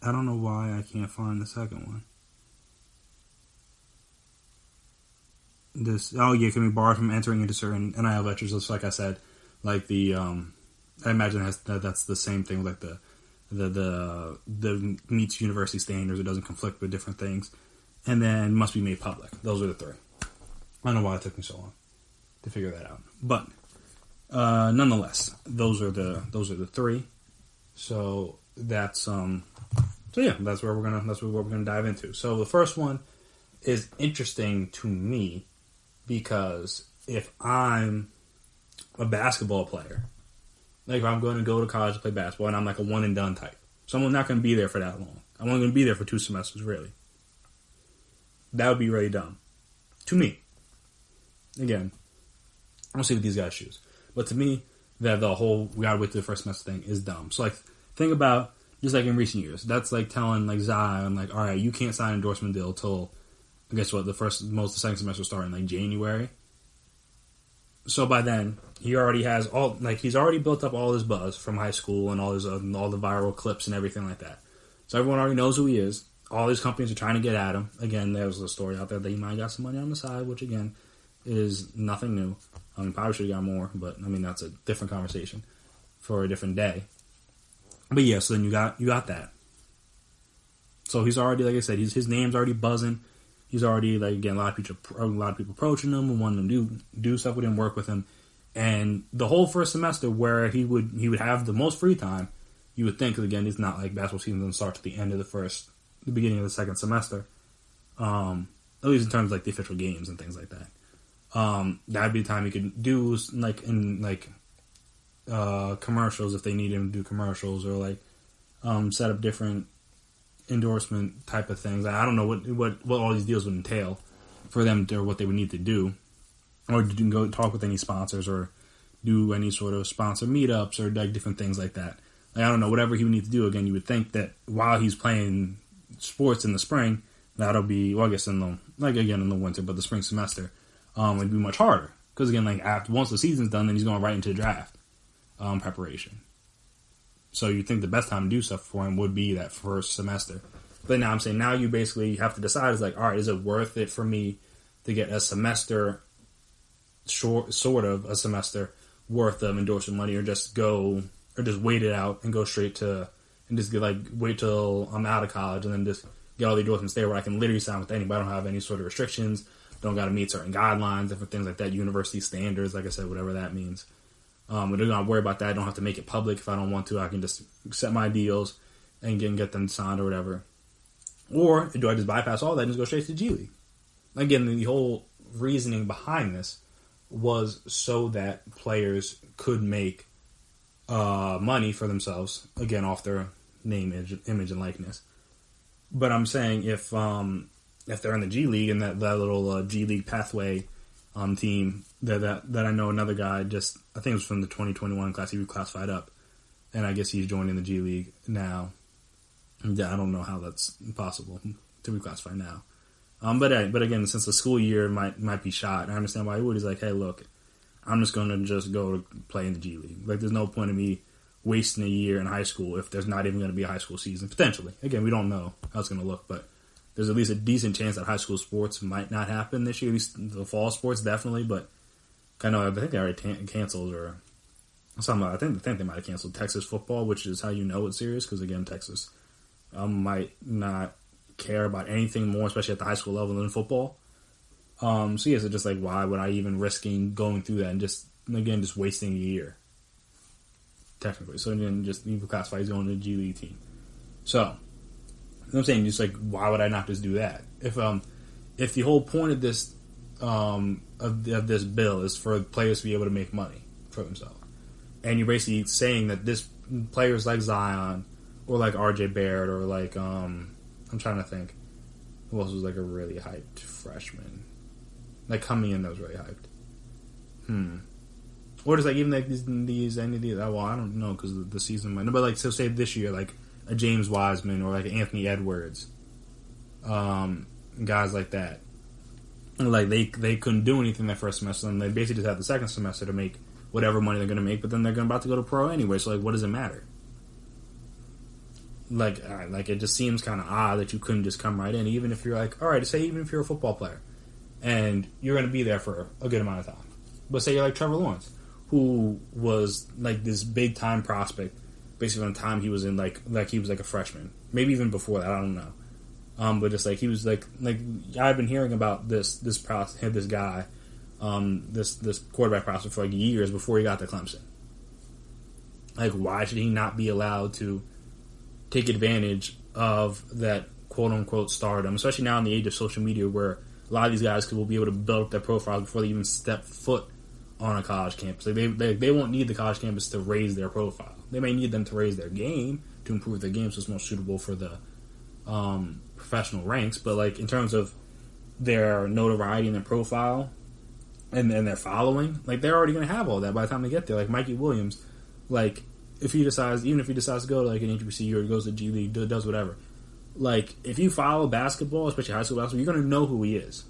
I don't know why I can't find the second one. Can be barred from entering into certain NIL ventures. Just like I said, like the I imagine that's the same thing, like the meets university standards. It doesn't conflict with different things, and then must be made public. Those are the three. I don't know why it took me so long to figure that out, but nonetheless, those are the three. So that's that's where we're gonna dive into. So the first one is interesting to me because if I'm a basketball player, like if I'm going to go to college to play basketball and I'm like a one and done type, so I'm not going to be there for that long. I'm only going to be there for 2 semesters, really. That would be really dumb to me. Again, I don't see what these guys choose, but to me, that the whole we gotta wait till the first semester thing is dumb. So like, think about just like in recent years, that's like telling like Zion, like, all right, you can't sign an endorsement deal till, I guess what, the second semester start in like January. So by then, he already has he's already built up all his buzz from high school and all the viral clips and everything like that. So everyone already knows who he is. All these companies are trying to get at him. Again, there was a story out there that he might have got some money on the side, which again is nothing new. Probably should have got more, but I mean that's a different conversation for a different day. But yeah, so then you got that. So he's already, like I said, his name's already buzzing. He's already, like, again, a lot of people approaching him and wanting to do stuff with him, work with him. And the whole first semester where he would have the most free time, you would think, because again, it's not like basketball season doesn't start at the end of the beginning of the second semester. At least in terms of like the official games and things like that. That'd be the time he could do commercials if they need him to do commercials, or like set up different endorsement type of things. I don't know what all these deals would entail for them, or what they would need to do, or to go talk with any sponsors or do any sort of sponsor meetups or like different things like that. Like, I don't know, whatever he would need to do. Again, you would think that while he's playing sports in the spring, that'll be, well, I guess in the winter, but the spring semester would be much harder because again, like once the season's done, then he's going right into the draft preparation. So you think the best time to do stuff for him would be that first semester. But now I'm saying, now you basically have to decide, is like, all right, is it worth it for me to get a semester, sort of a semester worth of endorsement money, or just wait it out and go straight to, and just wait till I'm out of college and then just get all the endorsements there where I can literally sign with anybody. I don't have any sort of restrictions, don't got to meet certain guidelines, different things like that, university standards, like I said, whatever that means. I don't got to worry about that. I don't have to make it public if I don't want to. I can just set my deals and get them signed or whatever. Or do I just bypass all that and just go straight to G League? Again, the whole reasoning behind this was so that players could make money for themselves, again, off their name, image, and likeness. But I'm saying if they're in the G League and that little G League pathway team that I know another guy I think it was from the 2021 class, he was classified up, and I guess he's joining the G League now. Yeah, I don't know how that's possible to be classified now. But again, since the school year might be shot, I understand why he would. He's like, hey, look, I'm just going to just go to play in the G League. Like, there's no point in me wasting a year in high school if there's not even going to be a high school season, potentially. Again, we don't know how it's going to look, but there's at least a decent chance that high school sports might not happen this year, at least the fall sports, definitely, but I think they already canceled or something. I think they might have canceled Texas football, which is how you know it's serious, because, again, Texas might not care about anything more, especially at the high school level, than football. So just like, why would I even risking going through that and just wasting a year, technically? So then just you classify as going to the G League team. So, you know what I'm saying, just like, why would I not just do that? If the whole point of this of this bill is for players to be able to make money for themselves, and you're basically saying that this players like Zion or like RJ Barrett or like I'm trying to think who else was like a really hyped freshman, like coming in that was really hyped. Or just like even like these any of these. Well, I don't know because the season might. But like, so say this year, like a James Wiseman or like Anthony Edwards, guys like that. Like they couldn't do anything that first semester, and they basically just have the second semester to make whatever money they're going to make. But then they're about to go to pro anyway. So like, what does it matter? Like it just seems kind of odd that you couldn't just come right in, even if you're like, all right, say even if you're a football player and you're going to be there for a good amount of time. But say you're like Trevor Lawrence, who was like this big time prospect, basically from the time he was in like he was like a freshman, maybe even before that, I don't know. But just like he was like I've been hearing about this guy, this quarterback prospect for like years before he got to Clemson. Like, why should he not be allowed to take advantage of that quote unquote stardom, especially now in the age of social media, where a lot of these guys will be able to build up their profiles before they even step foot on a college campus. Like they won't need the college campus to raise their profile. They may need them to raise their game, to improve their game so it's more suitable for the professional ranks. But like in terms of their notoriety and their profile and their following, like they're already going to have all that by the time they get there. Like Mikey Williams, like if he decides to go to like an HBCU or goes to G League, does whatever. Like, if you follow basketball, especially high school basketball, you're going to know who he is.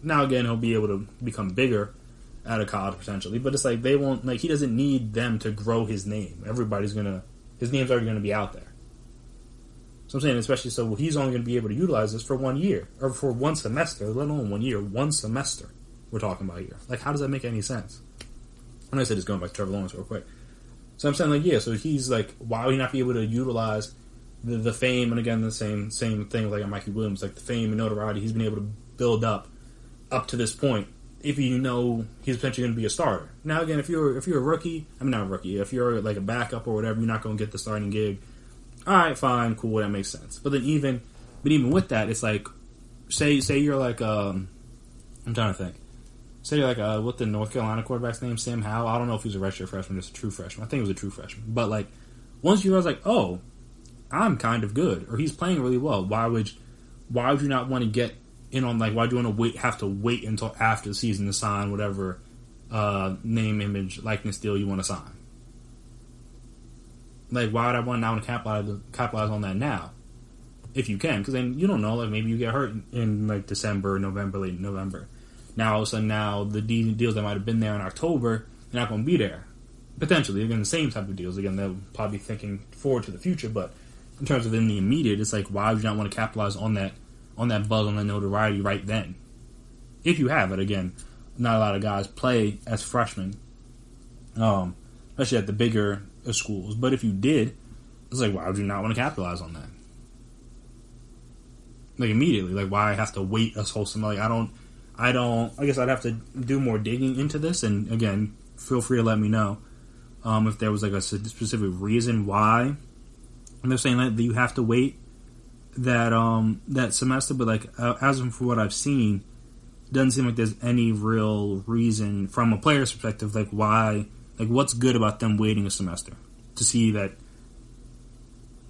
Now, again, he'll be able to become bigger out of college, potentially. But it's like, they won't, like, he doesn't need them to grow his name. His name's already going to be out there. So I'm saying, especially so, he's only going to be able to utilize this for 1 year. Or for one semester, let alone 1 year. One semester we're talking about here. Like, how does that make any sense? And I said, just going back to Trevor Lawrence real quick. So I'm saying, like, yeah, so he's like, why would he not be able to utilize the fame, and again, the same thing like Mikey Williams, like the fame and notoriety he's been able to build up to this point, if you know he's potentially going to be a starter. Now, again, if you're a rookie, I mean, not a rookie, if you're like a backup or whatever, you're not going to get the starting gig. All right, fine, cool, that makes sense. But then even with that, it's like, say you're like, I'm trying to think. Say you're like, what the North Carolina quarterback's name, Sam Howell. I don't know if he's a redshirt freshman, just a true freshman. I think he was a true freshman. But like, once you realize, like, oh, I'm kind of good, or he's playing really well, why would you not want to get in on, like, why do you want to have to wait until after the season to sign whatever name, image, likeness deal you want to sign? Like, why would I want to capitalize on that now? If you can, because then you don't know, like, maybe you get hurt in like December, November, late November. Now, all of a sudden, the deals that might have been there in October, they're not going to be there. Potentially, again, the same type of deals. Again, they'll probably be thinking forward to the future, but in terms of in the immediate, it's like, why would you not want to capitalize on that buzz, on that notoriety right then? If you have it, again, not a lot of guys play as freshmen, especially at the bigger schools. But if you did, it's like, why would you not want to capitalize on that? Like, immediately. Like, why have to wait a whole summer? Like, I guess I'd have to do more digging into this, and again, feel free to let me know if there was like a specific reason why. And they're saying that you have to wait that semester, but like as for what I've seen, it doesn't seem like there's any real reason from a player's perspective, like why, like what's good about them waiting a semester to see that,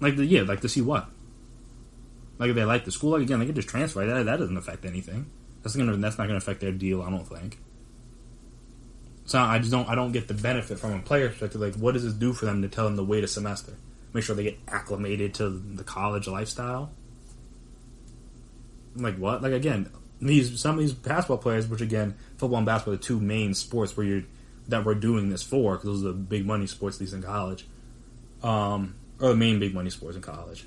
to see what, like if they like the school, like again, they could just transfer. That doesn't affect anything. That's not gonna affect their deal, I don't think. So I don't get the benefit from a player's perspective. Like, what does this do for them to tell them to wait a semester? make sure they get acclimated to the college lifestyle. Like what? Like again, some of these basketball players, which again, football and basketball are the two main sports that we're doing this for, because those are the big money sports, at least in college, or the main big money sports in college.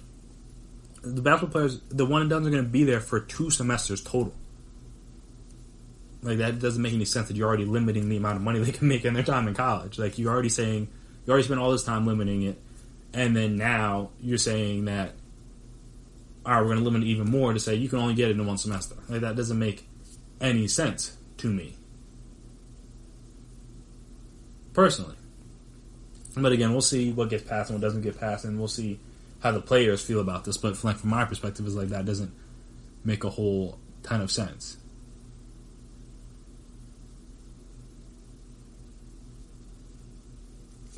The basketball players, the one and dones, are going to be there for 2 semesters total. Like that doesn't make any sense that you're already limiting the amount of money they can make in their time in college. Like you're already saying, you already spent all this time limiting it, and then now you're saying that, all right, we're going to limit it even more to say you can only get it in 1 semester. Like that doesn't make any sense to me, personally. But again, we'll see what gets passed and what doesn't get passed, and we'll see how the players feel about this. But from my perspective, is like that doesn't make a whole ton of sense.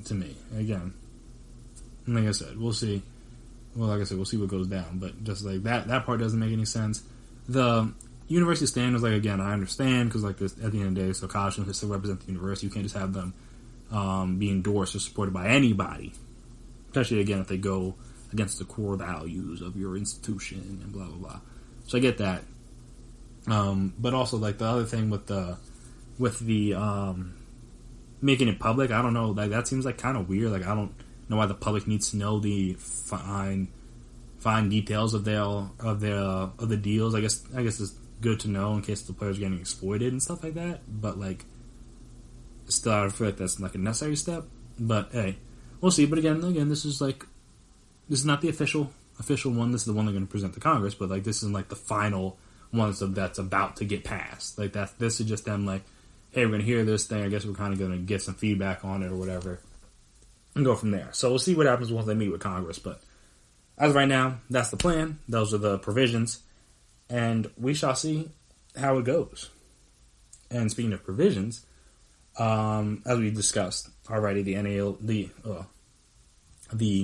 To me, again, like I said, we'll see. Well, like I said, we'll see what goes down. But just like that part doesn't make any sense. The university standards, like again, I understand because like this, at the end of the day, so college students still represent the university. You can't just have them be endorsed or supported by anybody, especially again if they go against the core values of your institution and blah blah blah. So I get that, but also like the other thing with the making it public, I don't know, like that seems like kind of weird. Like I don't know why the public needs to know the fine details of the deals. I guess it's good to know in case the players are getting exploited and stuff like that. But like, still, I feel like that's like a necessary step. But hey, we'll see. But again, this is not the official one. This is the one they're going to present to Congress. But like, this isn't like the final one that's about to get passed. Like that. This is just them like, hey, we're going to hear this thing. I guess we're kind of going to get some feedback on it or whatever, and go from there. So we'll see what happens once they meet with Congress. But as of right now, that's the plan. Those are the provisions, and we shall see how it goes. And speaking of provisions, as we discussed already, the NIL, the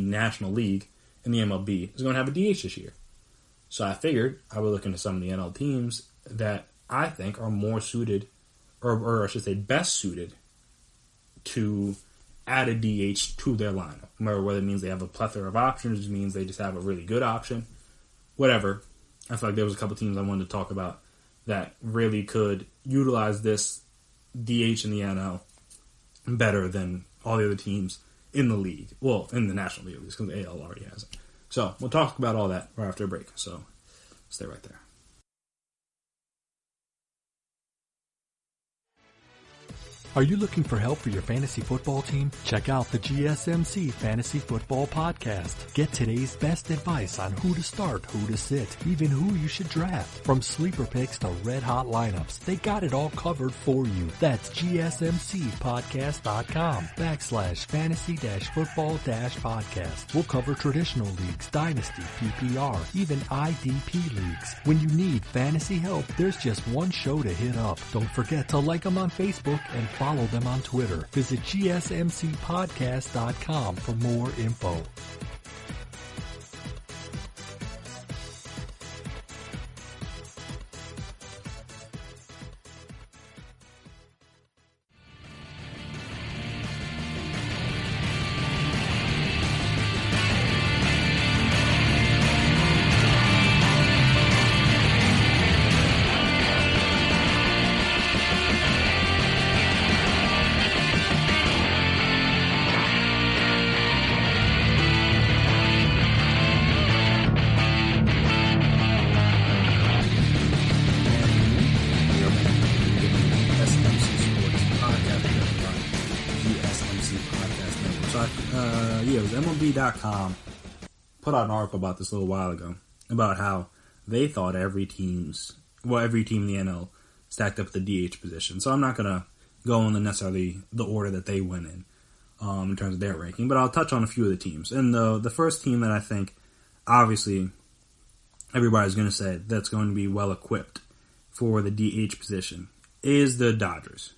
National League and the MLB is going to have a DH this year. So I figured I would look into some of the NL teams that I think are more suited, or I should say best suited, to add a DH to their lineup. Whether it means they have a plethora of options, it means they just have a really good option, whatever. I feel like there was a couple teams I wanted to talk about that really could utilize this DH in the NL better than all the other teams in the league. Well, in the National League, because the AL already has it. So we'll talk about all that right after a break. So stay right there. Are you looking for help for your fantasy football team? Check out the GSMC Fantasy Football Podcast. Get today's best advice on who to start, who to sit, even who you should draft. From sleeper picks to red-hot lineups, they got it all covered for you. That's gsmcpodcast.com/fantasy-football-podcast. We'll cover traditional leagues, dynasty, PPR, even IDP leagues. When you need fantasy help, there's just one show to hit up. Don't forget to like them on Facebook and follow them on Twitter. Visit gsmcpodcast.com for more info. MLB.com put out an article about this a little while ago about how they thought every team in the NL stacked up the DH position. So I'm not going to go in necessarily the order that they went in terms of their ranking, but I'll touch on a few of the teams. And the first team that I think, obviously, everybody's going to say that's going to be well equipped for the DH position is the Dodgers.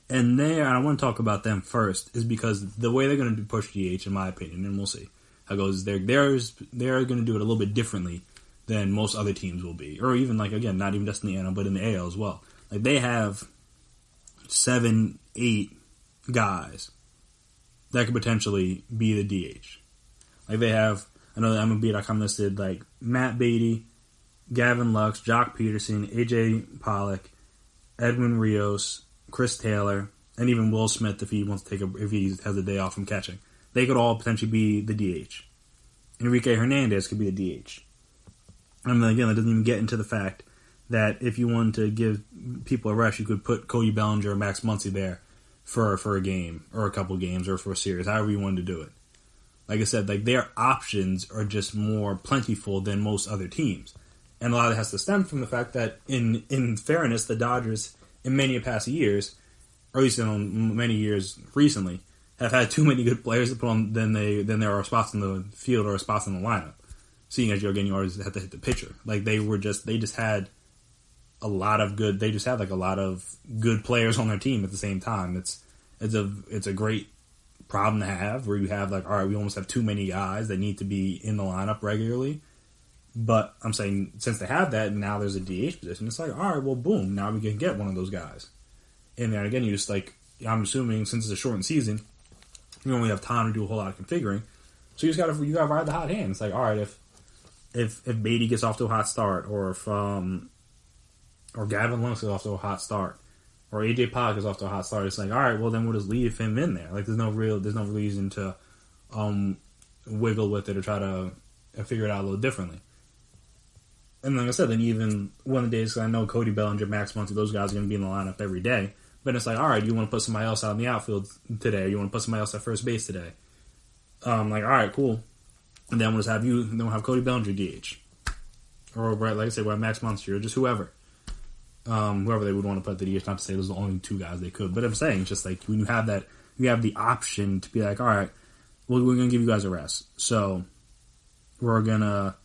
And I want to talk about them first, is because the way they're going to push DH, in my opinion, and we'll see how it goes, they're going to do it a little bit differently than most other teams will be. Or even, like, again, not even just in the NL, but in the AL as well. Like, they have 7, 8 guys that could potentially be the DH. Like they have, I know that MLB.com listed like Matt Beatty, Gavin Lux, Jock Peterson, AJ Pollock, Edwin Rios, Chris Taylor, and even Will Smith if he wants to if he has a day off from catching. They could all potentially be the DH. Enrique Hernandez could be the DH. And then again, that doesn't even get into the fact that if you wanted to give people a rest, you could put Cody Bellinger or Max Muncy there for a game or a couple games or for a series, however you wanted to do it. Like I said, like their options are just more plentiful than most other teams. And a lot of it has to stem from the fact that, in fairness, the Dodgers, in many past years, or at least in many years recently, have had too many good players to put on than there are spots in the field or spots in the lineup. Seeing as you always have to hit the pitcher. Like they just had a lot of good. They just had like a lot of good players on their team at the same time. It's a great problem to have where you have like, all right, we almost have too many guys that need to be in the lineup regularly. But I'm saying since they have that, and now there's a DH position, it's like, all right, well, boom, now we can get one of those guys. And then again, you just like, I'm assuming since it's a shortened season, you only have time to do a whole lot of configuring. So you gotta ride the hot hand. It's like, all right, if Beatty gets off to a hot start, or if or Gavin Lux is off to a hot start, or AJ Pollock is off to a hot start, it's like, all right, well then we'll just leave him in there. Like there's no reason to wiggle with it or try to figure it out a little differently. And like I said, then even one of the days, because I know Cody Bellinger, Max Muncy, those guys are going to be in the lineup every day. But it's like, all right, you want to put somebody else out in the outfield today? Or you want to put somebody else at first base today? Like, all right, cool. And then we'll just have Cody Bellinger DH. Or, like I said, we'll have Max Muncy or just whoever. Whoever they would want to put the DH. Not to say those are the only two guys they could. But I'm saying, just like, when you have that, you have the option to be like, all right, well, we're going to give you guys a rest. So, we're going to,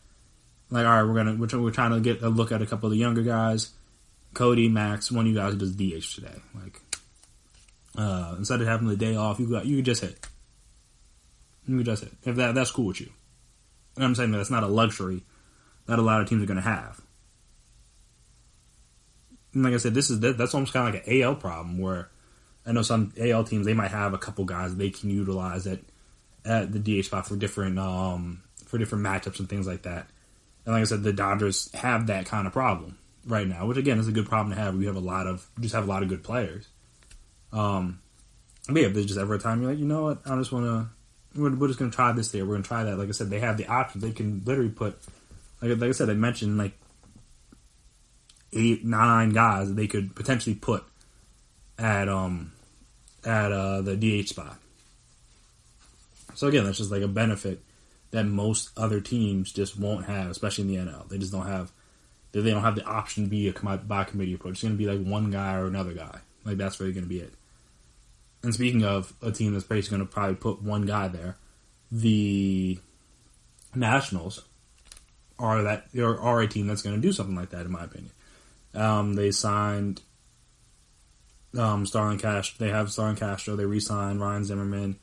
like, all right, we're trying to get a look at a couple of the younger guys. Cody, Max, one of you guys who does DH today. Like, instead of having the day off, you could just hit. You could just hit. If that's cool with you. And I'm saying that that's not a luxury that a lot of teams are going to have. And like I said, that's almost kind of like an AL problem where I know some AL teams, they might have a couple guys they can utilize at the DH spot for different matchups and things like that. And like I said, the Dodgers have that kind of problem right now, which again is a good problem to have. We have a lot of good players. But yeah, if there's just ever a time you're like, you know what, I just want to, we're just going to try this there. We're going to try that. Like I said, they have the options. They can literally put, like I said, I mentioned like 8, 9 guys that they could potentially put at the DH spot. So again, that's just like a benefit that most other teams just won't have, especially in the NL. They just don't have the option to be a by committee approach. It's going to be like one guy or another guy. Like that's really going to be it. And speaking of a team that's basically going to probably put one guy there, the Nationals are a team that's going to do something like that, in my opinion. They signed Starlin Castro. They have Starlin Castro. They re-signed Ryan Zimmerman.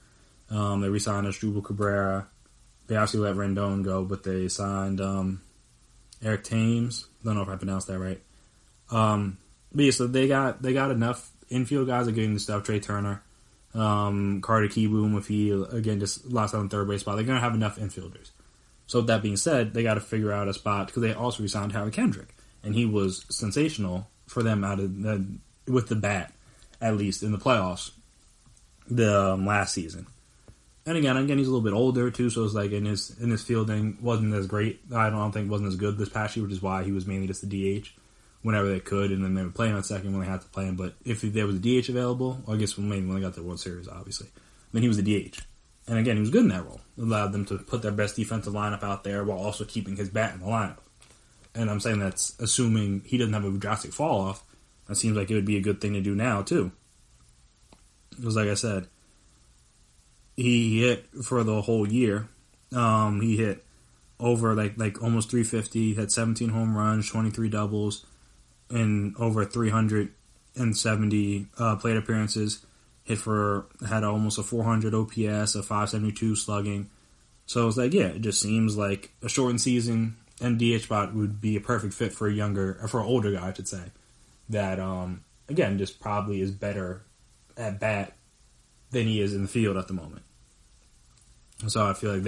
They re-signed Asdrubal Cabrera. They obviously let Rendon go, but they signed Eric Thames. I don't know if I pronounced that right. But yeah, so they got enough infield guys that are getting the stuff. Trey Turner, Carter Kieboom, if he again just lost out on third base spot, they're gonna have enough infielders. So with that being said, they got to figure out a spot because they also re-signed Harry Kendrick, and he was sensational for them with the bat, at least in the playoffs, the last season. And again, he's a little bit older too, so it's like in his fielding wasn't as great. I don't think wasn't as good this past year, which is why he was mainly just the DH whenever they could, and then they would play him at second when they had to play him. But if there was a DH available, I guess mainly when they got the World Series, obviously, then he was the DH. And again, he was good in that role. It allowed them to put their best defensive lineup out there while also keeping his bat in the lineup. And I'm saying that's assuming he doesn't have a drastic fall off. That seems like it would be a good thing to do now too. Because like I said, he hit for the whole year. He hit over like almost 350. Had 17 home runs, 23 doubles, and over 370 plate appearances. Had almost a 400 OPS, a 572 slugging. So it's like, yeah, it just seems like a shortened season and DH spot would be a perfect fit for an older guy, I should say. That again, just probably is better at bat than he is in the field at the moment. So I feel like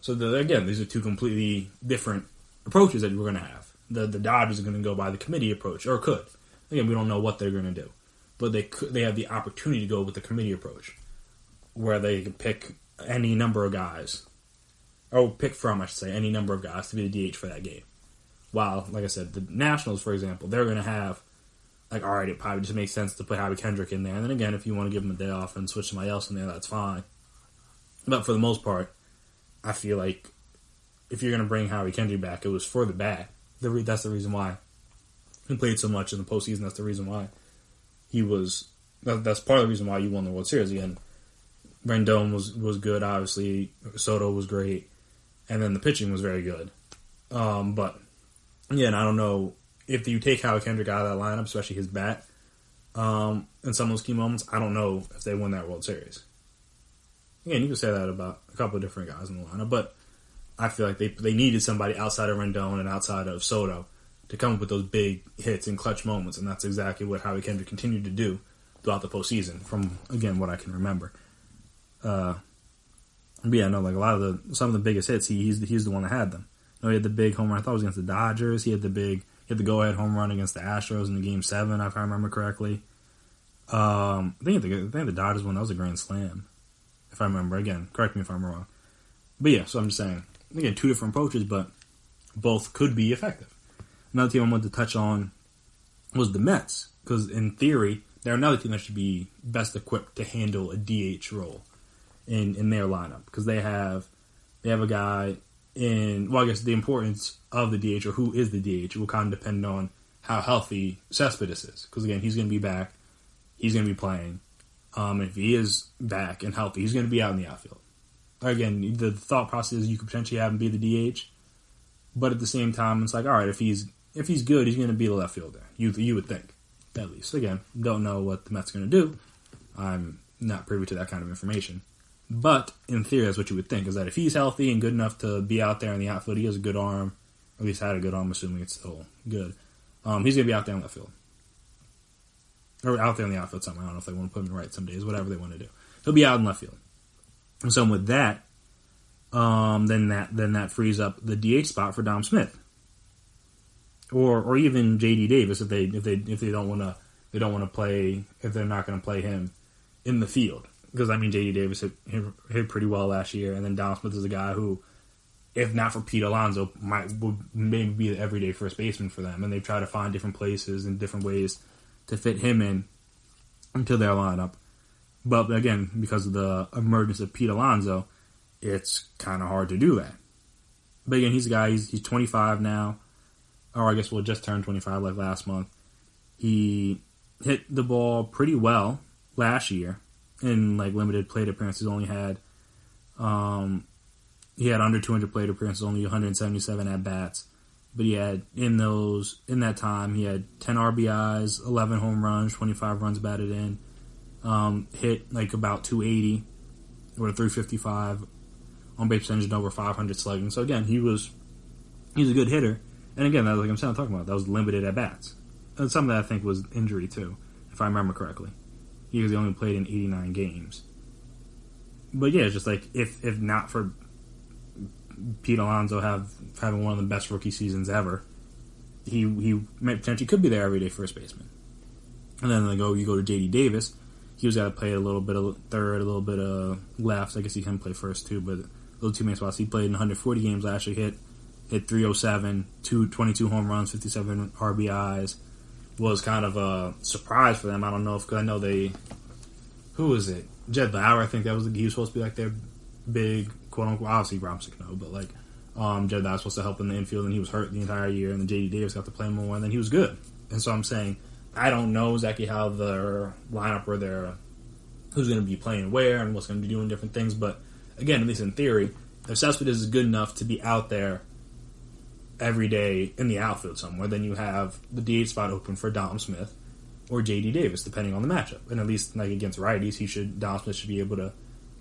So again, these are two completely different approaches that we're going to have. The Dodgers are going to go by the committee approach, or could. Again, we don't know what they're going to do, but they have the opportunity to go with the committee approach, where they can pick any number of guys, or pick from, I should say, any number of guys to be the DH for that game. While, like I said, the Nationals, for example, they're going to have, like, all right, it probably just makes sense to put Howie Kendrick in there. And then again, if you want to give him a day off and switch somebody else in there, that's fine. But for the most part, I feel like if you're going to bring Howie Kendrick back, it was for the bat. That's the reason why he played so much in the postseason. That's the reason why he was. That's part of the reason why you won the World Series again. Rendon was good, obviously. Soto was great, and then the pitching was very good. But again, I don't know if you take Howie Kendrick out of that lineup, especially his bat, in some of those key moments. I don't know if they win that World Series. Again, you can say that about a couple of different guys in the lineup, but I feel like they needed somebody outside of Rendon and outside of Soto to come up with those big hits and clutch moments, and that's exactly what Howie Kendrick continued to do throughout the postseason, from, again, what I can remember. But yeah, no, like some of the biggest hits, he's the one that had them. No, he had the big home run, I thought it was against the Dodgers. He had the go-ahead home run against the Astros in the Game 7, if I remember correctly. I think the Dodgers one, that was a grand slam, if I remember. Again, correct me if I'm wrong. But yeah, so I'm just saying, again, two different approaches, but both could be effective. Another team I wanted to touch on was the Mets, because in theory, they're another team that should be best equipped to handle a DH role in their lineup, because they have a guy in, well, I guess the importance of the DH, or who is the DH, will kind of depend on how healthy Cespedes is, because again, he's going to be back, he's going to be playing, and if he is back and healthy, he's going to be out in the outfield. Again, the thought process is you could potentially have him be the DH, but at the same time, it's like, all right, if he's good, he's going to be the left fielder. You would think, at least. Again, don't know what the Mets are going to do. I'm not privy to that kind of information. But in theory, that's what you would think, is that if he's healthy and good enough to be out there in the outfield, he has a good arm, or at least had a good arm, assuming it's still good. He's going to be out there in left field. Or out there in the outfield somewhere. I don't know if they want to put him right some days, whatever they want to do. He'll be out in left field. And so with that, then that frees up the DH spot for Dom Smith, or even J.D. Davis if they don't want to play, if they're not going to play him in the field, because I mean J.D. Davis hit pretty well last year, and then Dom Smith is a guy who, if not for Pete Alonso, would maybe be the everyday first baseman for them, and they try to find different places and different ways to fit him into their lineup. But again, because of the emergence of Pete Alonso, it's kind of hard to do that. But again, he's a guy, he's 25 now, or I guess we'll just turn 25 like last month. He hit the ball pretty well last year in like limited plate appearances. Only had he had under 200 plate appearances, only 177 at bats. But he had in that time he had 10 RBIs, 11 home runs, 25 runs batted in. Hit like about 280 or 355 on base percentage and over 500 slugging. So again, he's a good hitter. And again, like I'm talking about, that was limited at bats. And some of that I think was injury too, if I remember correctly. He only played in 89 games. But yeah, it's just like if not for Pete Alonso having one of the best rookie seasons ever, he potentially could be their everyday first baseman. And then you go to J.D. Davis. He was got to play a little bit of third, a little bit of left. I guess he can play first too, but those two main spots. He played in 140 games last year. Hit 307, 22 home runs, 57 RBIs. Was kind of a surprise for them. I don't know because I know who was it? Jed Bauer. I think he was supposed to be like their big quote unquote. Obviously, Bromsick no, but like Jed Bauer was supposed to help in the infield, and he was hurt the entire year. And then J.D. Davis got to play more, and then he was good. And so I'm saying, I don't know exactly how their lineup or who's going to be playing where and what's going to be doing different things. But again, at least in theory, if Cespedes is good enough to be out there every day in the outfield somewhere, then you have the DH spot open for Dom Smith or J.D. Davis, depending on the matchup. And at least like against righties, Dom Smith should be able to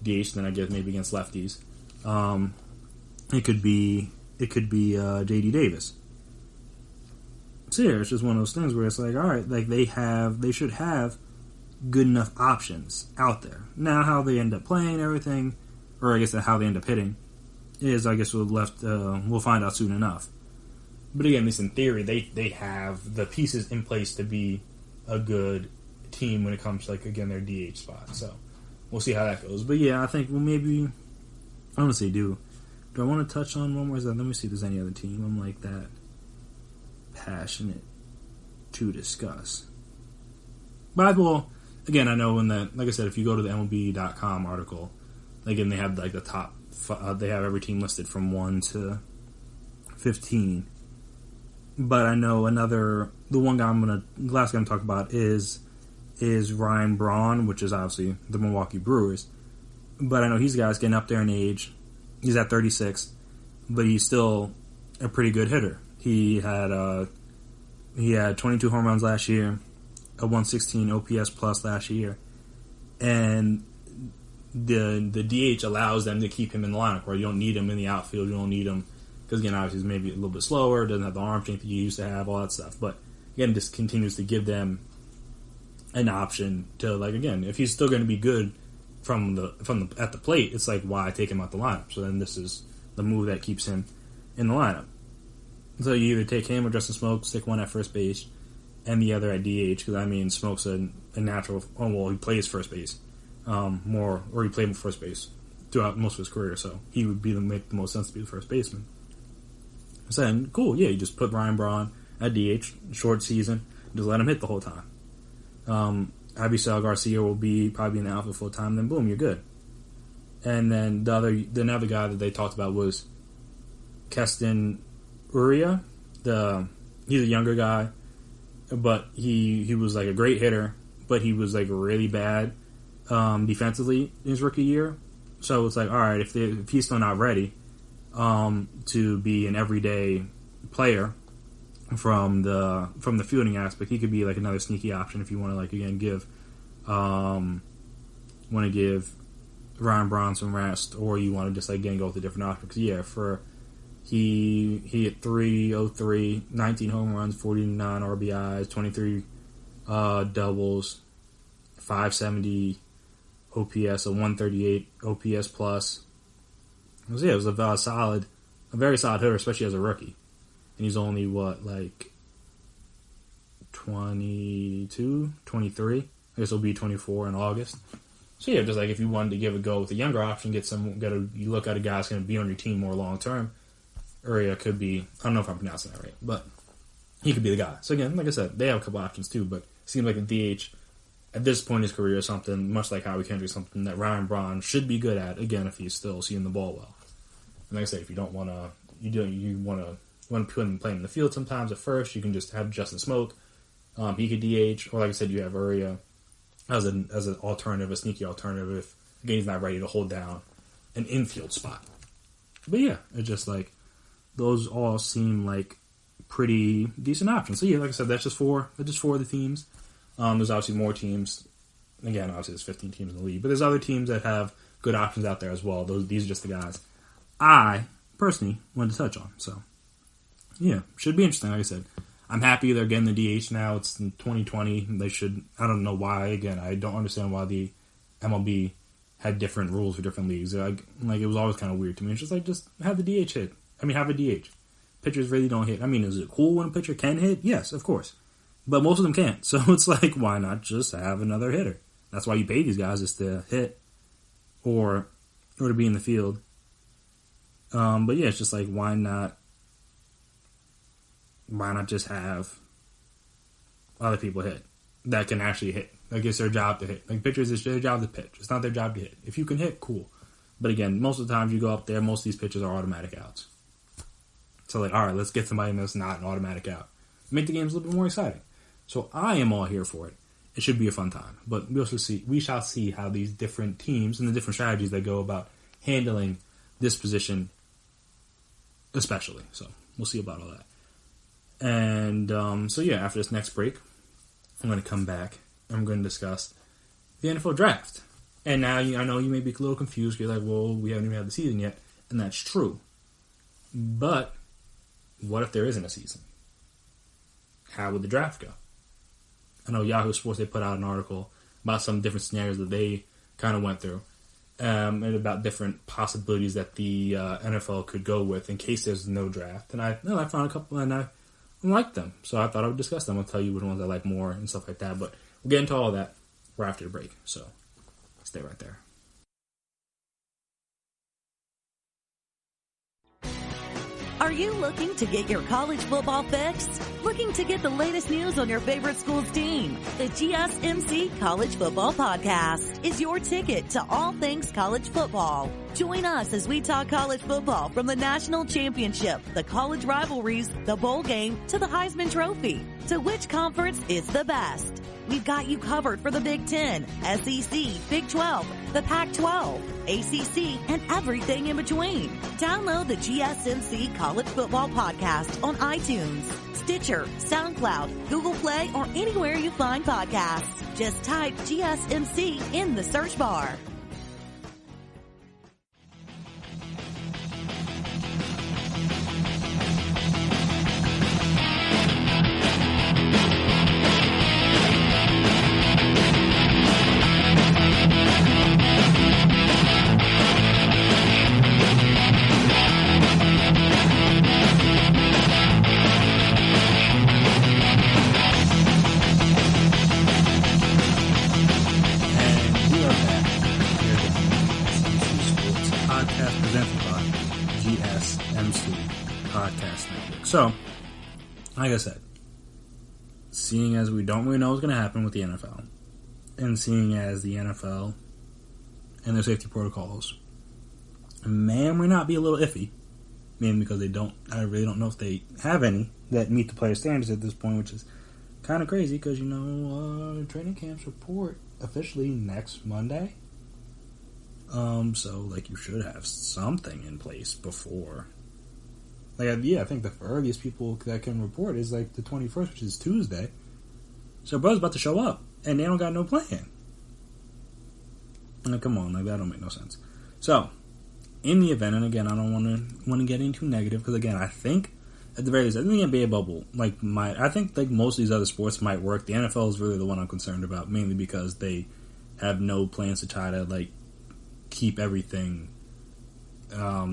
DH. Then I guess maybe against lefties, it could be J.D. Davis. So yeah, it's just one of those things where it's like, all right, like they should have good enough options out there. Now, how they end up playing everything, or I guess how they end up hitting, is, I guess, we'll find out soon enough. But again, at least in theory, they have the pieces in place to be a good team when it comes to, like, again, their DH spot. So we'll see how that goes. But yeah, I think, well, maybe, honestly, do I want to touch on one more? Let me see if there's any other team I'm like that passionate to discuss. But well, again, I know like I said, if you go to the MLB.com article, again, they have like the top. They have every team listed from 1 to 15. But I know the last guy I'm talking about is Ryan Braun, which is obviously the Milwaukee Brewers. But I know he's a guy's getting up there in age. He's at 36, but he's still a pretty good hitter. He had 22 home runs last year, a 116 OPS plus last year, and the DH allows them to keep him in the lineup, where you don't need him in the outfield. You don't need him because, again, obviously he's maybe a little bit slower, doesn't have the arm strength that you used to have, all that stuff. But again, just continues to give them an option to, like, again, if he's still going to be good at the plate, it's like, why take him out the lineup? So then this is the move that keeps him in the lineup. So you either take him or Justin Smoke, stick one at first base, and the other at DH, because, I mean, Smoke's a natural. Oh, well, he plays first base he played first base throughout most of his career, so he would make the most sense to be the first baseman. So then, cool, yeah, you just put Ryan Braun at DH, short season, just let him hit the whole time. Avisel Garcia will probably in the outfield full time, then boom, you're good. And then the other guy that they talked about was Keston Uria. He's a younger guy, but he was like a great hitter, but he was like really bad defensively in his rookie year. So it's like, all right, if he's still not ready to be an everyday player from the fielding aspect, he could be like another sneaky option if you want to, like, again, give Ryan Braun some rest, or you want to just, like, again, go with a different option. Because yeah, he hit 303, 19 home runs, 49 RBIs, 23 doubles, 570 OPS, a 138 OPS plus. It was a very solid hitter, especially as a rookie. And he's only, 22, 23? I guess he'll be 24 in August. So yeah, just like if you wanted to give a go with a younger option, you look at a guy that's going to be on your team more long term. Uria could be, I don't know if I'm pronouncing that right, but he could be the guy. So again, like I said, they have a couple options too, but it seems like a DH at this point in his career is something, much like Howie Kendrick, something that Ryan Braun should be good at, again, if he's still seeing the ball well. And like I said, if you don't want to, you want to put him playing in the field sometimes at first, you can just have Justin Smoke. He could DH, or like I said, you have Uria as an alternative, a sneaky alternative, if again he's not ready to hold down an infield spot. But yeah, it's just like those all seem like pretty decent options. So yeah, like I said, that's just four of the teams. There's obviously more teams. Again, obviously there's 15 teams in the league, but there's other teams that have good options out there as well. These are just the guys I personally wanted to touch on. So yeah, should be interesting. Like I said, I'm happy they're getting the DH now. It's in 2020. They should. I don't know why. Again, I don't understand why the MLB had different rules for different leagues. Like it was always kind of weird to me. It's just like, just have the DH hit. Have a DH. Pitchers really don't hit. Is it cool when a pitcher can hit? Yes, of course. But most of them can't. So it's like, why not just have another hitter? That's why you pay these guys, is to hit or to be in the field. But yeah, it's just like, why not just have other people hit that can actually hit? Like, it's their job to hit. Like, pitchers, it's their job to pitch. It's not their job to hit. If you can hit, cool. But again, most of the times you go up there, most of these pitches are automatic outs. So like, all right, let's get somebody that's not an automatic out. Make the games a little bit more exciting. So I am all here for it. It should be a fun time. But we shall see how these different teams and the different strategies that go about handling this position, especially. So we'll see about all that. And so yeah, after this next break, I'm going to come back and I'm going to discuss the NFL draft. And now I know you may be a little confused. You're like, well, we haven't even had the season yet. And that's true. But what if there isn't a season? How would the draft go? I know Yahoo Sports, they put out an article about some different scenarios that they kind of went through. and about different possibilities that the NFL could go with in case there's no draft. And I found a couple, and I liked them. So I thought I would discuss them. I'll tell you which ones I like more and stuff like that. But we'll get into all of that right after the break. So stay right there. Are you looking to get your college football fix? Looking to get the latest news on your favorite school's team? The GSMC College Football Podcast is your ticket to all things college football. Join us as we talk college football from the national championship, the college rivalries, the bowl game, to the Heisman Trophy. To which conference is the best? We've got you covered for the Big Ten, SEC, Big 12, the Pac-12, ACC, and everything in between. Download the GSMC College Football Podcast on iTunes, Stitcher, SoundCloud, Google Play, or anywhere you find podcasts. Just type GSMC in the search bar. So, like I said, seeing as we don't really know what's going to happen with the NFL, and seeing as the NFL and their safety protocols may or may not be a little iffy, mainly because I really don't know if they have any that meet the player standards at this point, which is kind of crazy because, training camps report officially next Monday. So, you should have something in place before. I think the earliest people that can report is the 21st, which is Tuesday. So bro's about to show up, and they don't got no plan. Come on, that don't make no sense. So, in the event, and again, I don't want to get into negative, because again, I think at the very least, I think the NBA bubble, I think most of these other sports might work. The NFL is really the one I'm concerned about, mainly because they have no plans to try to keep everything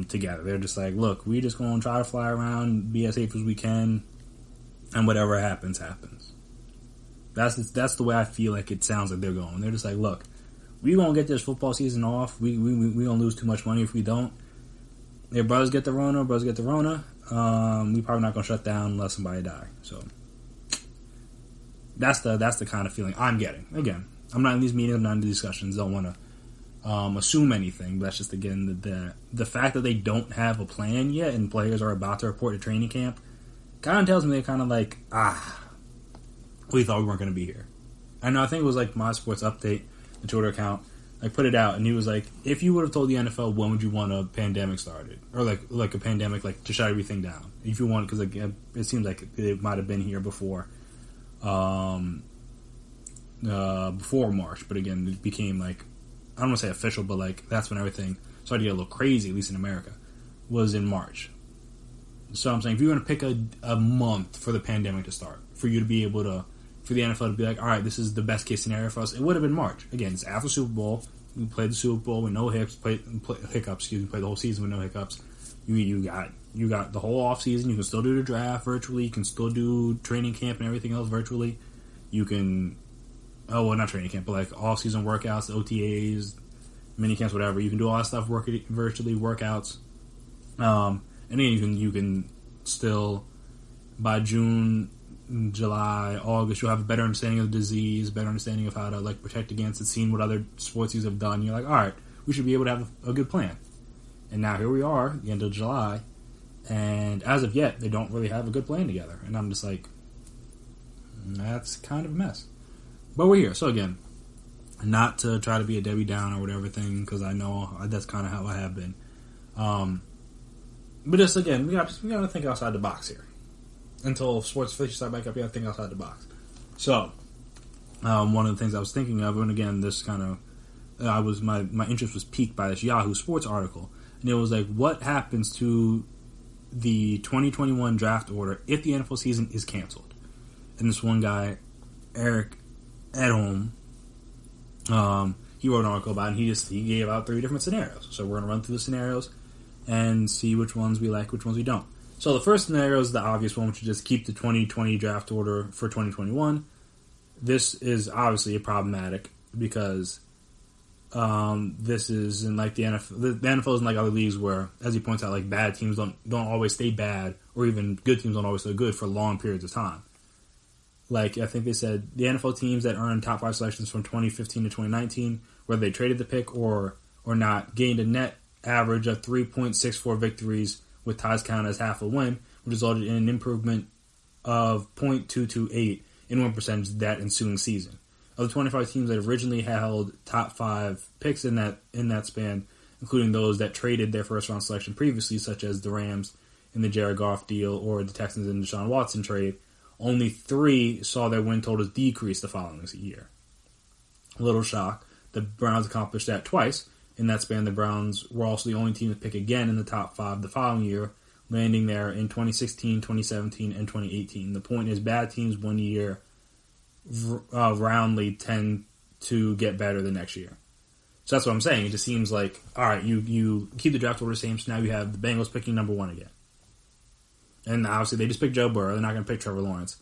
together. They're just look, we just going to try to fly around, be as safe as we can, and whatever happens. That's the way I feel it sounds like they're going. They're just look, we going to get this football season off. We going to lose too much money if we don't. If brothers get the Rona, we probably not going to shut down unless somebody die. So that's the kind of feeling I'm getting. Again, I'm not in these meetings, I'm not in these discussions, don't want to assume anything, but that's just, again, the fact that they don't have a plan yet and players are about to report to training camp kind of tells me they're kind of we thought we weren't going to be here. I know, I think it was My Sports Update, the Twitter account, put it out, and he was if you would have told the NFL when would you want a pandemic started, or a pandemic to shut everything down, if you want, because it seems like it might have been here before March, but again, it became I don't want to say official, but that's when everything started to get a little crazy, at least in America, was in March. So I'm saying, if you're going to pick a month for the pandemic to start, for you to be able to, for the NFL to be all right, this is the best case scenario for us, it would have been March. Again, it's after Super Bowl. We played the Super Bowl with no hiccups. Played the whole season with no hiccups. You got the whole off season. You can still do the draft virtually. You can still do training camp and everything else virtually. You can. Not training camp, but all season workouts, OTAs, mini camps, whatever. You can do all that stuff virtually, workouts. And then you can still, by June, July, August, you'll have a better understanding of the disease, better understanding of how to protect against it, seeing what other sports teams have done. You're all right, we should be able to have a good plan. And now here we are, the end of July, and as of yet, they don't really have a good plan together. And I'm just that's kind of a mess. But we're here. So again, not to try to be a Debbie Downer or whatever thing, because I know that's kind of how I have been. But just again, we got to think outside the box here. Until sports officially start back up, you got to think outside the box. So, one of the things I was thinking of, and again, this kind of, my interest was piqued by this Yahoo Sports article, and it was what happens to the 2021 draft order if the NFL season is canceled? And this one guy, Eric Edholm, he wrote an article about it, and he gave out 3 different scenarios. So we're going to run through the scenarios and see which ones we like, which ones we don't. So the first scenario is the obvious one, which is just keep the 2020 draft order for 2021. This is obviously problematic because this is in like the NFL. The NFL is in like other leagues where, as he points out, like bad teams don't always stay bad, or even good teams don't always stay good for long periods of time. Like, I think they said the NFL teams that earned top 5 selections from 2015 to 2019, whether they traded the pick or not, gained a net average of 3.64 victories with ties counted as half a win, which resulted in an improvement of .228 in win percentage that ensuing season. Of the 25 teams that originally held top 5 picks in that span, including those that traded their first-round selection previously, such as the Rams in the Jared Goff deal or the Texans in the Deshaun Watson trade, only 3 saw their win totals decrease the following year. A little shock. The Browns accomplished that twice. In that span, the Browns were also the only team to pick again in the top 5 the following year, landing there in 2016, 2017, and 2018. The point is, bad teams one year roundly tend to get better the next year. So that's what I'm saying. It just seems like, all right, you keep the draft order the same, so now you have the Bengals picking number 1 again. And obviously, they just picked Joe Burrow. They're not going to pick Trevor Lawrence.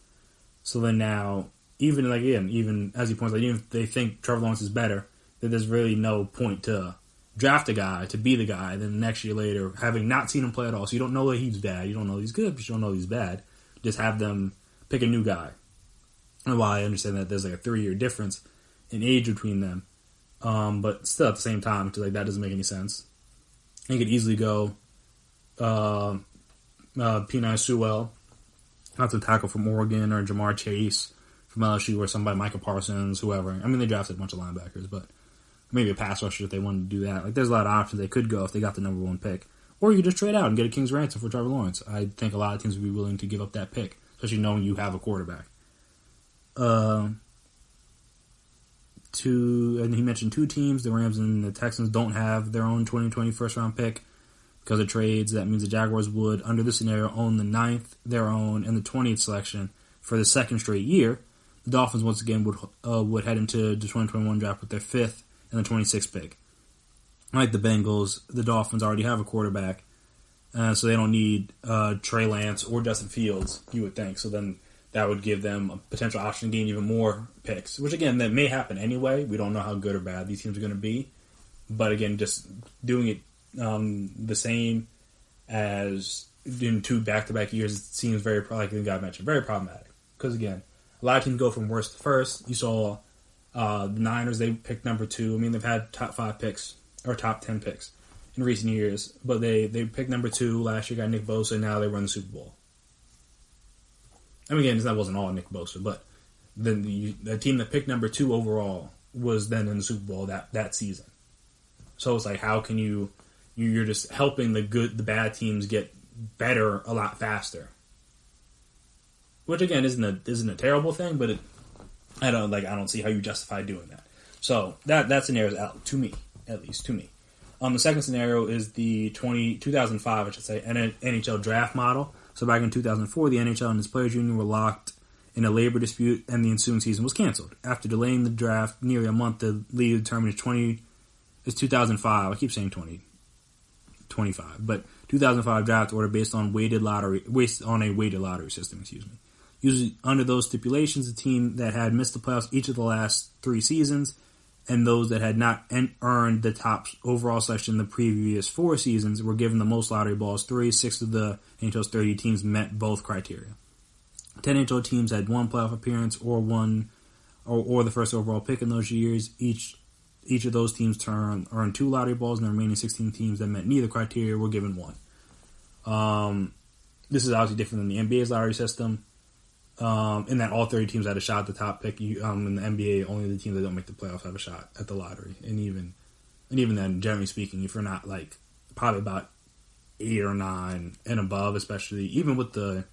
So then now, even as he points out, even if they think Trevor Lawrence is better, that there's really no point to draft a guy to be the guy. Then the next year later, having not seen him play at all, so you don't know that he's bad. You don't know he's good, but you don't know he's bad. Just have them pick a new guy. And while I understand that there's like a 3-year difference in age between them, but still at the same time, like that doesn't make any sense. You could easily go Penei Sewell, offensive tackle from Oregon, or Jamar Chase from LSU, or somebody, Micah Parsons, whoever. I mean, they drafted a bunch of linebackers, but maybe a pass rusher if they wanted to do that. Like, there's a lot of options they could go if they got the number 1 pick. Or you just trade out and get a king's ransom for Trevor Lawrence. I think a lot of teams would be willing to give up that pick, especially knowing you have a quarterback. And he mentioned 2 teams. The Rams and the Texans don't have their own 2020 first-round pick because of trades. That means the Jaguars would, under this scenario, own the 9th, their own, and the 20th selection for the 2nd straight year. The Dolphins, once again, would head into the 2021 draft with their 5th and the 26th pick. Like the Bengals, the Dolphins already have a quarterback, so they don't need Trey Lance or Justin Fields, you would think. So then that would give them a potential option to gain even more picks, which, again, that may happen anyway. We don't know how good or bad these teams are going to be. But, again, just doing it the same as in 2 back-to-back years, it seems very, like the guy mentioned, very problematic. Because, again, a lot of teams go from worst to first. You saw the Niners, they picked number 2. I mean, they've had top 5 picks, or top 10 picks in recent years. But they picked number 2. Last year got Nick Bosa, and now they run the Super Bowl. I mean, again, that wasn't all Nick Bosa, but then the team that picked number 2 overall was then in the Super Bowl that season. So it's like, how can you're just helping the bad teams get better a lot faster. Which again isn't a terrible thing, but I don't see how you justify doing that. So that scenario is out to me, at least to me. The second scenario is the 2005, I should say, NHL draft model. So back in 2004, the NHL and its players' union were locked in a labor dispute, and the ensuing season was canceled. After delaying the draft nearly a month, the league determined it's 2005. I keep saying 2025, but 2005 draft order based on a weighted lottery system. Usually, under those stipulations, the team that had missed the playoffs each of the last 3 seasons, and those that had not earned the top overall selection in the previous 4 seasons were given the most lottery balls. 6 of the NHL's 30 teams met both criteria. 10 NHL teams had 1 playoff appearance or the first overall pick in those years. Each of those teams earned 2 lottery balls, and the remaining 16 teams that met neither criteria were given 1. This is obviously different than the NBA's lottery system, in that all 30 teams had a shot at the top pick. In the NBA, only the teams that don't make the playoffs have a shot at the lottery. And even then, generally speaking, if you're not probably about 8 or 9 and above, especially even with the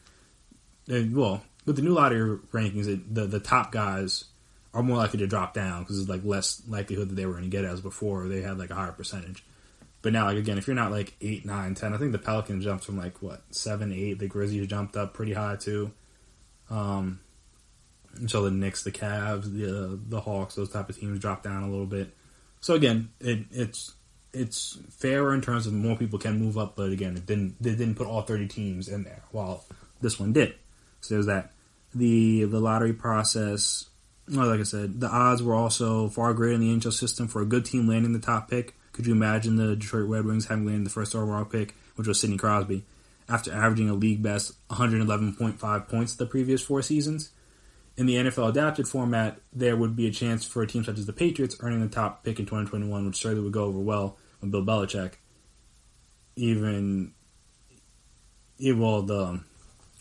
new lottery rankings, the top guys are more likely to drop down because it's less likelihood that they were going to get it as before. They had a higher percentage. But now, again, if you're not 8, 9, 10, I think the Pelicans jumped from 7, 8. The Grizzlies jumped up pretty high too. So the Knicks, the Cavs, the Hawks, those type of teams dropped down a little bit. So again, it's fairer in terms of more people can move up, but again, they didn't put all 30 teams in there, while this one did. So there's that. The lottery process, well, like I said, the odds were also far greater in the NHL system for a good team landing the top pick. Could you imagine the Detroit Red Wings having landed the first overall pick, which was Sidney Crosby, after averaging a league best 111.5 points the previous 4 seasons? In the NFL adapted format, there would be a chance for a team such as the Patriots earning the top pick in 2021, which certainly would go over well with Bill Belichick. The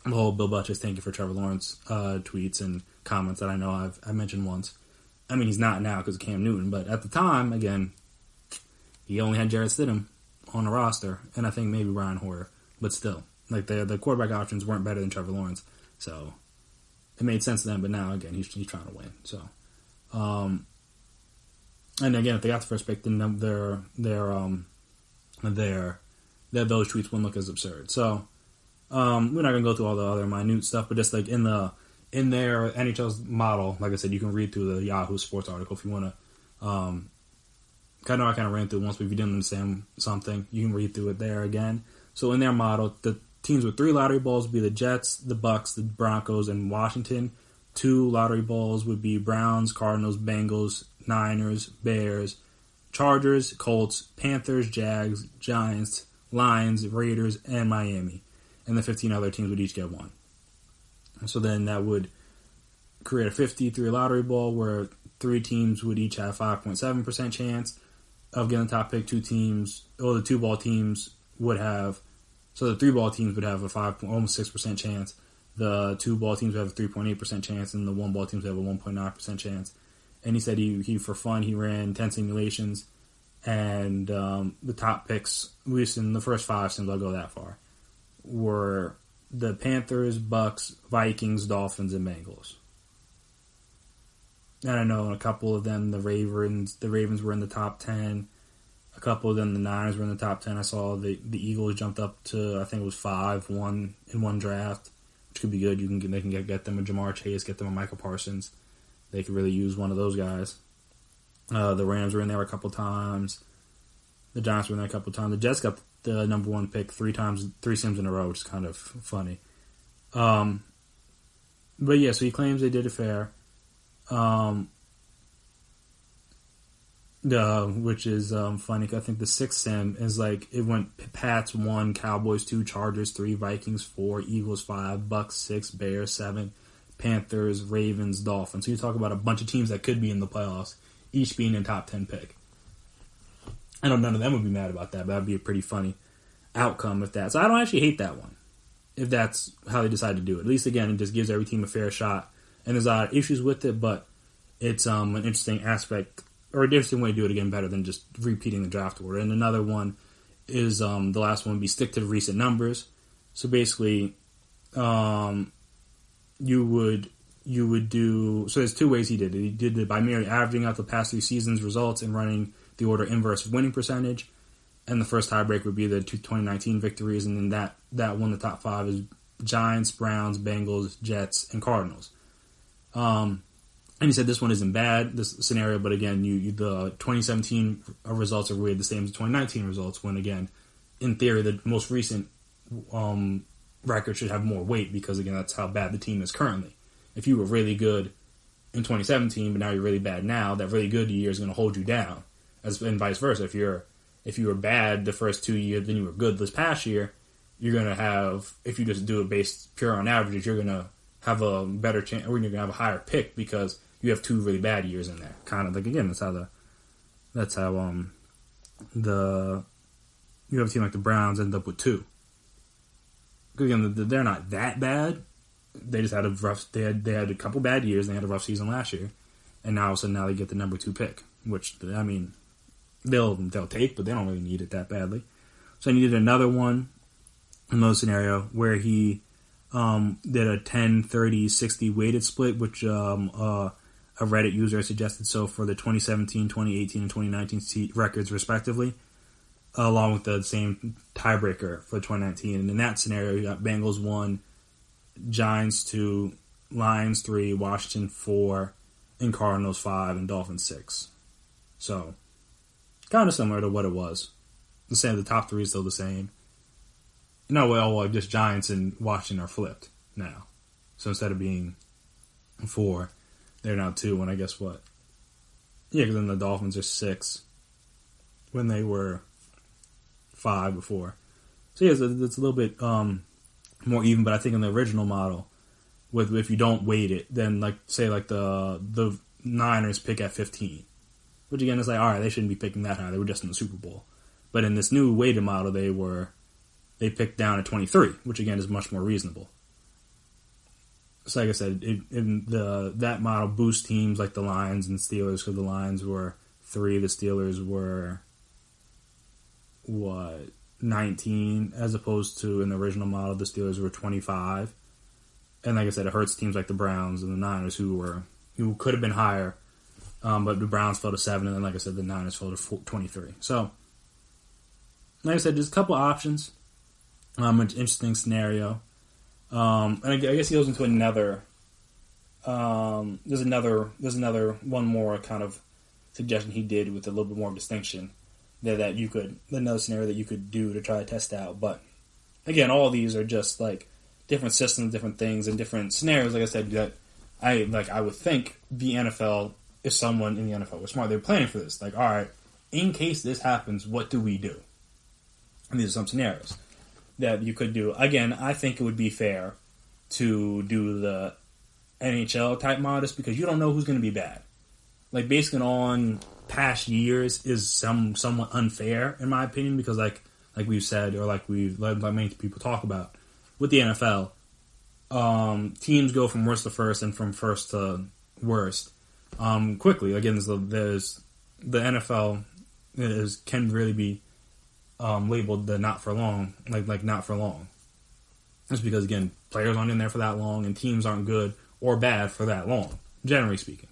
whole Bill Belichick's thank you for Trevor Lawrence tweets and comments that I know I mentioned once. I mean, he's not now because of Cam Newton, but at the time, again, he only had Jarrett Stidham on the roster, and I think maybe Ryan Hoyer, but still, like the quarterback options weren't better than Trevor Lawrence, so it made sense then. But now again, he's trying to win. So, and again, if they got the first pick, then those tweets wouldn't look as absurd. So, we're not gonna go through all the other minute stuff, but just like in their NHL's model, like I said, you can read through the Yahoo Sports article if you want to. I know I kind of ran through it once, but if you didn't understand something, you can read through it there again. So in their model, the teams with 3 lottery balls would be the Jets, the Bucks, the Broncos, and Washington. 2 lottery balls would be Browns, Cardinals, Bengals, Niners, Bears, Chargers, Colts, Panthers, Jags, Giants, Lions, Raiders, and Miami. And the 15 other teams would each get 1. So then that would create a 53 lottery ball where 3 teams would each have 5.7% chance of getting the top pick. 2 teams, or the 2-ball teams would have, so the 3-ball teams would have almost 6% chance. The 2-ball teams would have a 3.8% chance, and the 1-ball teams would have a 1.9% chance. And he said he for fun, he ran 10 simulations, and the top picks, at least in the first 5 sims, I'll go that far, were the Panthers, Bucks, Vikings, Dolphins, and Bengals. And I know in a couple of them, the Ravens were in the top 10. A couple of them, the Niners were in the top 10. I saw the Eagles jumped up to, I think it was 5-1 in one draft, which could be good. They can get them a Jamar Chase, get them a Michael Parsons. They could really use one of those guys. The Rams were in there a couple times. The Giants were in there a couple times. The Jets got the number 1 pick 3 sims in a row, which is kind of funny. But yeah, so he claims they did it fair. Which is funny. I think the 6th sim is like it went Pats 1, Cowboys 2, Chargers 3, Vikings 4, Eagles 5, Bucks 6, Bears 7, Panthers, Ravens, Dolphins. So you talk about a bunch of teams that could be in the playoffs, each being in top 10 pick. I know none of them would be mad about that, but that'd be a pretty funny outcome with that. So I don't actually hate that one, if that's how they decide to do it. At least again, it just gives every team a fair shot. And there's issues with it, but it's an interesting aspect, or an interesting way to do it again better than just repeating the draft order. And another one is the last one would be stick to the recent numbers. So basically, you would do, so there's 2 ways he did it. He did it by merely averaging out the past 3 seasons' results and running the order inverse of winning percentage. And the first tiebreak would be the 2019 victories, and then that one, the top 5 is Giants, Browns, Bengals, Jets, and Cardinals. And he said this one isn't bad, this scenario, but again, the 2017 results are really the same as the 2019 results, when again, in theory, the most recent record should have more weight, because again, that's how bad the team is currently. If you were really good in 2017, but now you're really bad now, that really good year is going to hold you down, and vice versa. If you were bad the first 2 years, then you were good this past year, you're going to have, if you just do it based pure on averages, you're going to have a better chance, or you're going to have a higher pick, because you have 2 really bad years in there. Kind of like, again, that's how you have a team like the Browns end up with 2. Again, they're not that bad. They just had a rough. They had a couple bad years. And they had a rough season last year, and now all of a sudden they get the number 2 pick, which I mean they'll take, but they don't really need it that badly. So I needed another one, another scenario where he did a 10-30-60 weighted split, which a Reddit user suggested. So for the 2017, 2018, and 2019 records respectively, along with the same tiebreaker for 2019. And in that scenario, you got Bengals 1, Giants 2, Lions 3, Washington 4, and Cardinals 5, and Dolphins 6. So kind of similar to what it was. The same, the top three is still the same. No, well, just Giants and Washington are flipped now. So instead of being 4, they're now 2. And I guess what? Yeah, because then the Dolphins are 6 when they were 5 before. So yeah, it's a little bit more even. But I think in the original model, with if you don't weight it, then the Niners pick at 15, which again is like, all right, they shouldn't be picking that high. They were just in the Super Bowl. But in this new weighted model, they picked down at 23, which again is much more reasonable. So like I said, that model boosts teams like the Lions and Steelers, because the Lions were 3, the Steelers were 19, as opposed to in the original model the Steelers were 25. And like I said, it hurts teams like the Browns and the Niners who could have been higher, but the Browns fell to 7, and then like I said, the Niners fell to 23. So like I said, there's a couple options. An interesting scenario. And I guess he goes into another. There's another one more kind of suggestion he did with a little bit more distinction that you could, another scenario that you could do to try to test out. But again, all of these are just like different systems, different things, and different scenarios. Like I said, that I would think the NFL, if someone in the NFL was smart, they're planning for this. Like, all right, in case this happens, what do we do? And these are some scenarios that you could do. Again, I think it would be fair to do the NHL type model, just because you don't know who's going to be bad. Like, basing on past years is somewhat unfair, in my opinion, because like we've said, or like many people talk about, with the NFL, teams go from worst to first and from first to worst quickly. Again, there's the NFL can really be labeled the not for long, like not for long. That's because, again, players aren't in there for that long, and teams aren't good or bad for that long, generally speaking.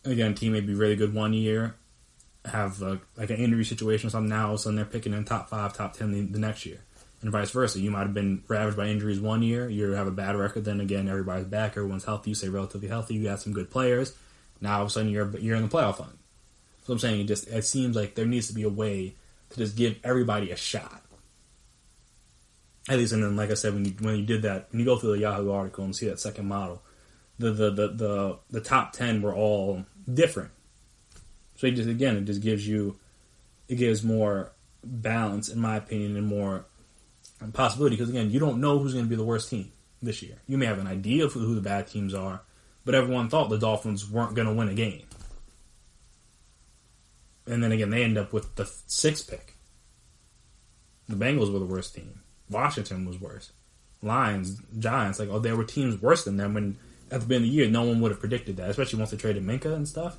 Again, a team may be really good one year, have like an injury situation or something, now all of a sudden they're picking in top 5, top 10 the next year. And vice versa. You might have been ravaged by injuries one year, you have a bad record, then again, everybody's back, everyone's healthy, you say relatively healthy, you have some good players, now all of a sudden you're in the playoff hunt. So I'm saying, it seems like there needs to be a way to just give everybody a shot. At least, and then like I said, when you did that, when you go through the Yahoo article and see that second model, the top 10 were all different. So it just gives more balance, in my opinion, and more possibility, because again, you don't know who's going to be the worst team this year. You may have an idea of who the bad teams are, but everyone thought the Dolphins weren't going to win a game. And then again, they end up with the 6th pick. The Bengals were the worst team. Washington was worse. Lions, Giants, there were teams worse than them when at the beginning of the year, no one would have predicted that, especially once they traded Minka and stuff.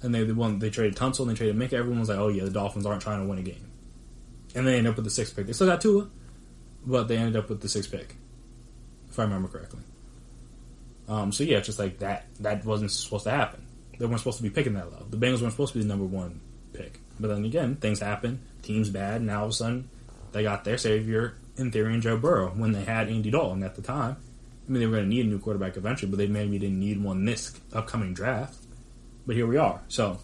And they traded Tunsil and they traded Minka. Everyone was like, oh yeah, the Dolphins aren't trying to win a game. And they ended up with the 6th pick. They still got Tua, but they ended up with the 6th pick, if I remember correctly. So yeah, it's just like that wasn't supposed to happen. They weren't supposed to be picking that low. The Bengals weren't supposed to be the number 1 pick. But then again, things happen. Team's bad, and now all of a sudden, they got their savior, in theory, in Joe Burrow, when they had Andy Dalton at the time. I mean, they were going to need a new quarterback eventually, but they maybe didn't need one this upcoming draft. But here we are. So,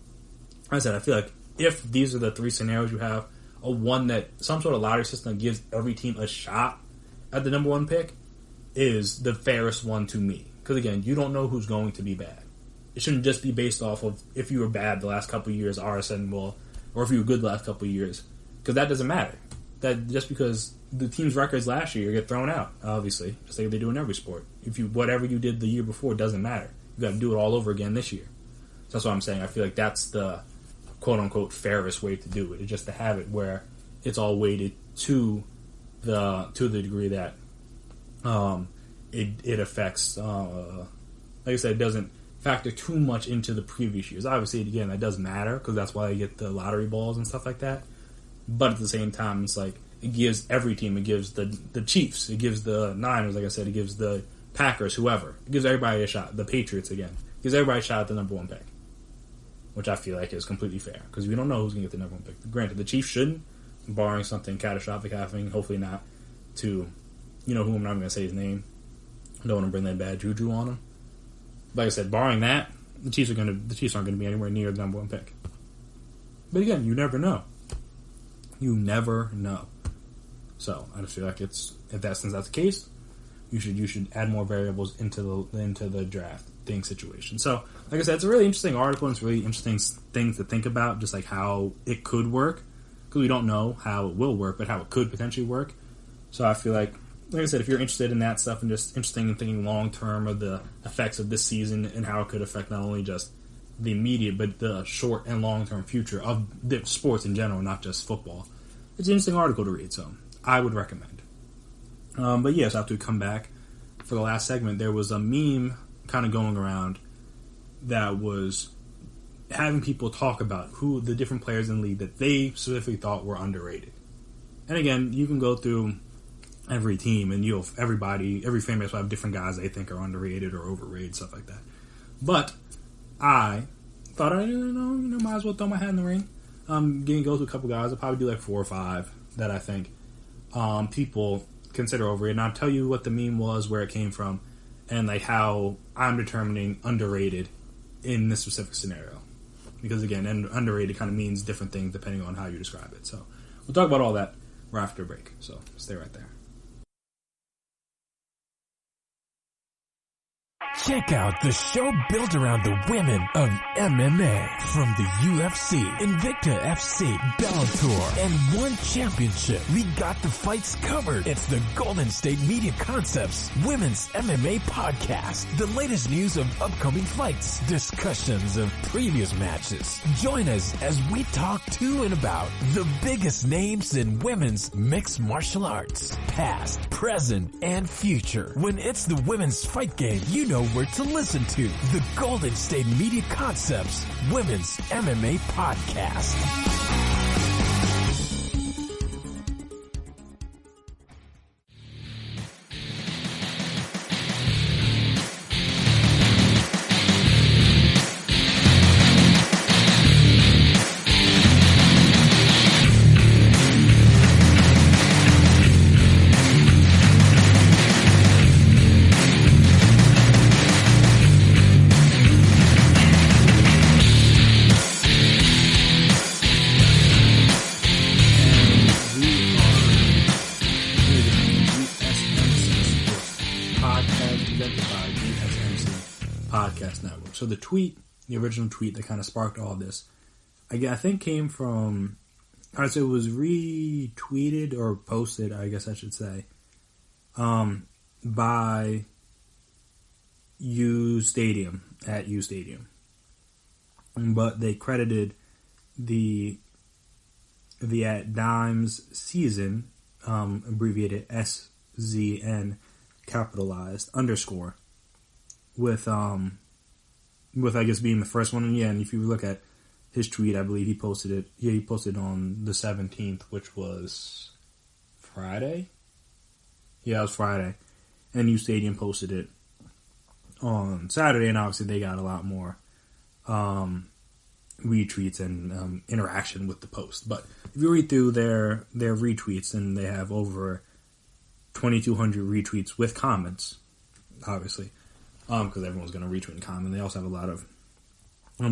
like I said, I feel like if these are the 3 scenarios you have, one that some sort of lottery system that gives every team a shot at the number 1 pick is the fairest one to me. Because again, you don't know who's going to be bad. It shouldn't just be based off of if you were bad the last couple of years, RSN will, or if you were good the last couple of years. Because that doesn't matter. That just because the team's records last year get thrown out, obviously, just like they do in every sport. Whatever you did the year before doesn't matter. You got to do it all over again this year. So that's what I'm saying. I feel like that's the quote unquote fairest way to do it. It's just to have it where it's all weighted to the degree that it affects. Like I said, it doesn't factor too much into the previous years. Obviously, again, that does matter because that's why they get the lottery balls and stuff like that. But at the same time, it's like it gives every team. It gives the Chiefs. It gives the Niners. Like I said, it gives the Packers. Whoever. It gives everybody a shot. The Patriots again. It gives everybody a shot at the number 1 pick, which I feel like is completely fair because we don't know who's going to get the number 1 pick. Granted, the Chiefs shouldn't, barring something catastrophic happening. Hopefully not. To who I'm not going to say his name. I don't want to bring that bad juju on him. Like I said, barring that, the Chiefs aren't going to be anywhere near the number 1 pick. But again, you never know. You never know. So I just feel like since that's the case, you should add more variables into the drafting situation. So, like I said, it's a really interesting article, and it's really interesting things to think about, just like how it could work, because we don't know how it will work, but how it could potentially work. So I feel like I said, if you're interested in that stuff and just interested in thinking long term of the effects of this season and how it could affect not only just the immediate, but the short and long term future of the sports in general, not just football, it's an interesting article to read. So I would recommend. But yes, after we come back for the last segment, there was a meme kind of going around that was having people talk about who the different players in the league that they specifically thought were underrated. And again, you can go through every team and every fan base will have different guys they think are underrated or overrated, stuff like that. But I thought might as well throw my hat in the ring. Go to a couple guys. I'll probably do like 4 or 5 that I think people consider overrated. And I'll tell you what the meme was, where it came from, and like how I'm determining underrated in this specific scenario. Because again, underrated kind of means different things depending on how you describe it. So we'll talk about all that right after a break. So stay right there. Check out the show built around the women of MMA. From the UFC, Invicta FC, Bellator, and One Championship. We got the fights covered. It's the Golden State Media Concepts Women's MMA Podcast. The latest news of upcoming fights, discussions of previous matches. Join us as we talk to and about the biggest names in women's mixed martial arts. Past, present, and future. When it's the women's fight game, you know where to listen to. The Golden State Media Concepts Women's MMA Podcast. So the original tweet that kind of sparked all this, I think came from, it was retweeted or posted, I guess I should say, by U Stadium, at U Stadium. But they credited the at Dimes season, abbreviated SZN, capitalized, underscore, with I guess being the first one. And yeah, and if you look at his tweet, I believe he posted it. Yeah, he posted on the 17th, which was Friday. Yeah, it was Friday. And U Stadium posted it on Saturday, and obviously they got a lot more retweets and interaction with the post. But if you read through their retweets, and they have over 2,200 retweets with comments, obviously. Because everyone's going to retweet and comment. They also have a lot of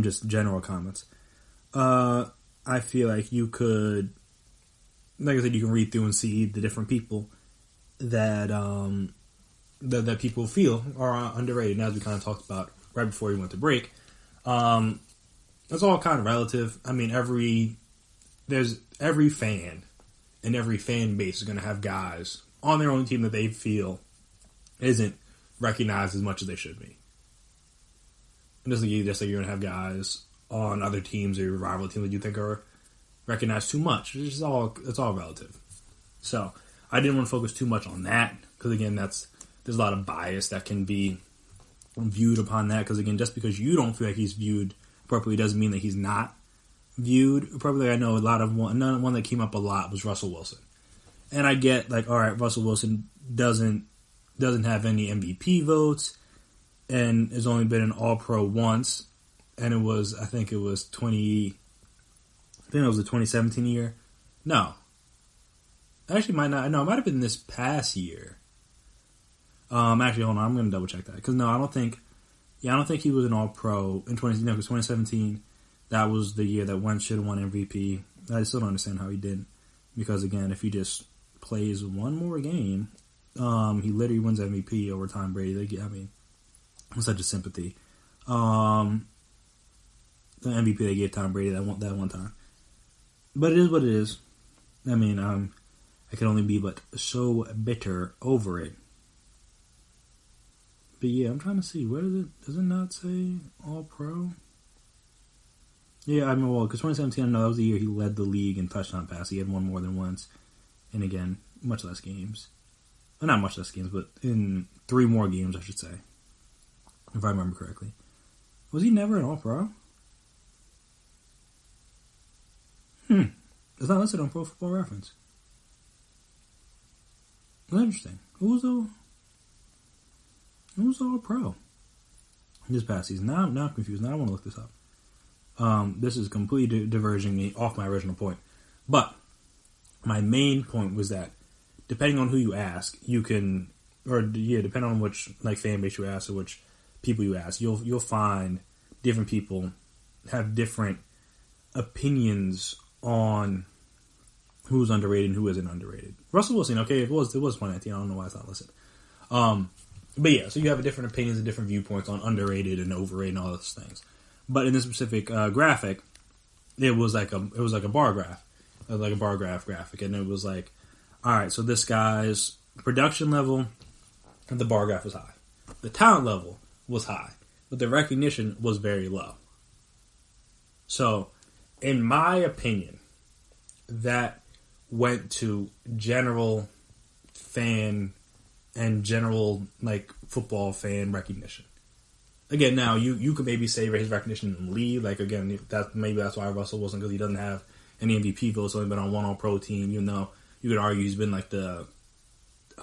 just general comments. I feel like you could, like I said, you can read through and see the different people that that people feel are underrated. And as we kind of talked about right before we went to break, it's all kind of relative. I mean, every fan and every fan base is going to have guys on their own team that they feel isn't recognized as much as they should be. And just like you're going to have guys on other teams or your rival teams that you think are recognized too much. It's all relative. So I didn't want to focus too much on that because again, there's a lot of bias that can be viewed upon that. Because again, just because you don't feel like he's viewed appropriately doesn't mean that he's not viewed appropriately. I know one that came up a lot was Russell Wilson, and I get like, all right, Russell Wilson doesn't have any MVP votes, and has only been an All-Pro once, and I think it was the 2017 year. No. Actually, might not. No, it might have been this past year. Actually, hold on, I'm going to double check that, because no, I don't think he was an All-Pro in 2017, that was the year that Wentz should have won MVP. I still don't understand how he didn't. Because, again, if he just plays one more game, he literally wins MVP over Tom Brady. I'm such a sympathy. The MVP they gave Tom Brady that one time. But it is what it is. I can only be but so bitter over it. But yeah, I'm trying to see. Where does it not say All-Pro? Yeah, because 2017, I know that was the year he led the league in touchdown pass. He had one more than once. And again, much less games. Well, not much less games, but in 3 more games, I should say. If I remember correctly. Was he never an All-Pro? It's not listed on Pro Football Reference. That's interesting. Who was the All-Pro this past season? Now I'm confused. Now I want to look this up. This is completely diverging me off my original point. But my main point was that depending on who you ask, depending on which fan base you ask or which people you ask, you'll find different people have different opinions on who's underrated and who isn't underrated. Russell Wilson, okay, it was 2019. I don't know why it's not listed. But yeah, so you have different opinions and different viewpoints on underrated and overrated and all those things. But in this specific graphic, it was like a bar graph. It was like a bar graph graphic, and it was like, all right, so this guy's production level, the bar graph was high. The talent level was high, but the recognition was very low. So, in my opinion, that went to general fan and general football fan recognition. Again, now you could maybe say his recognition in the league. Again, that's why Russell wasn't, because he doesn't have any MVP votes. Only been on one All-Pro team. Even though you could argue he's been a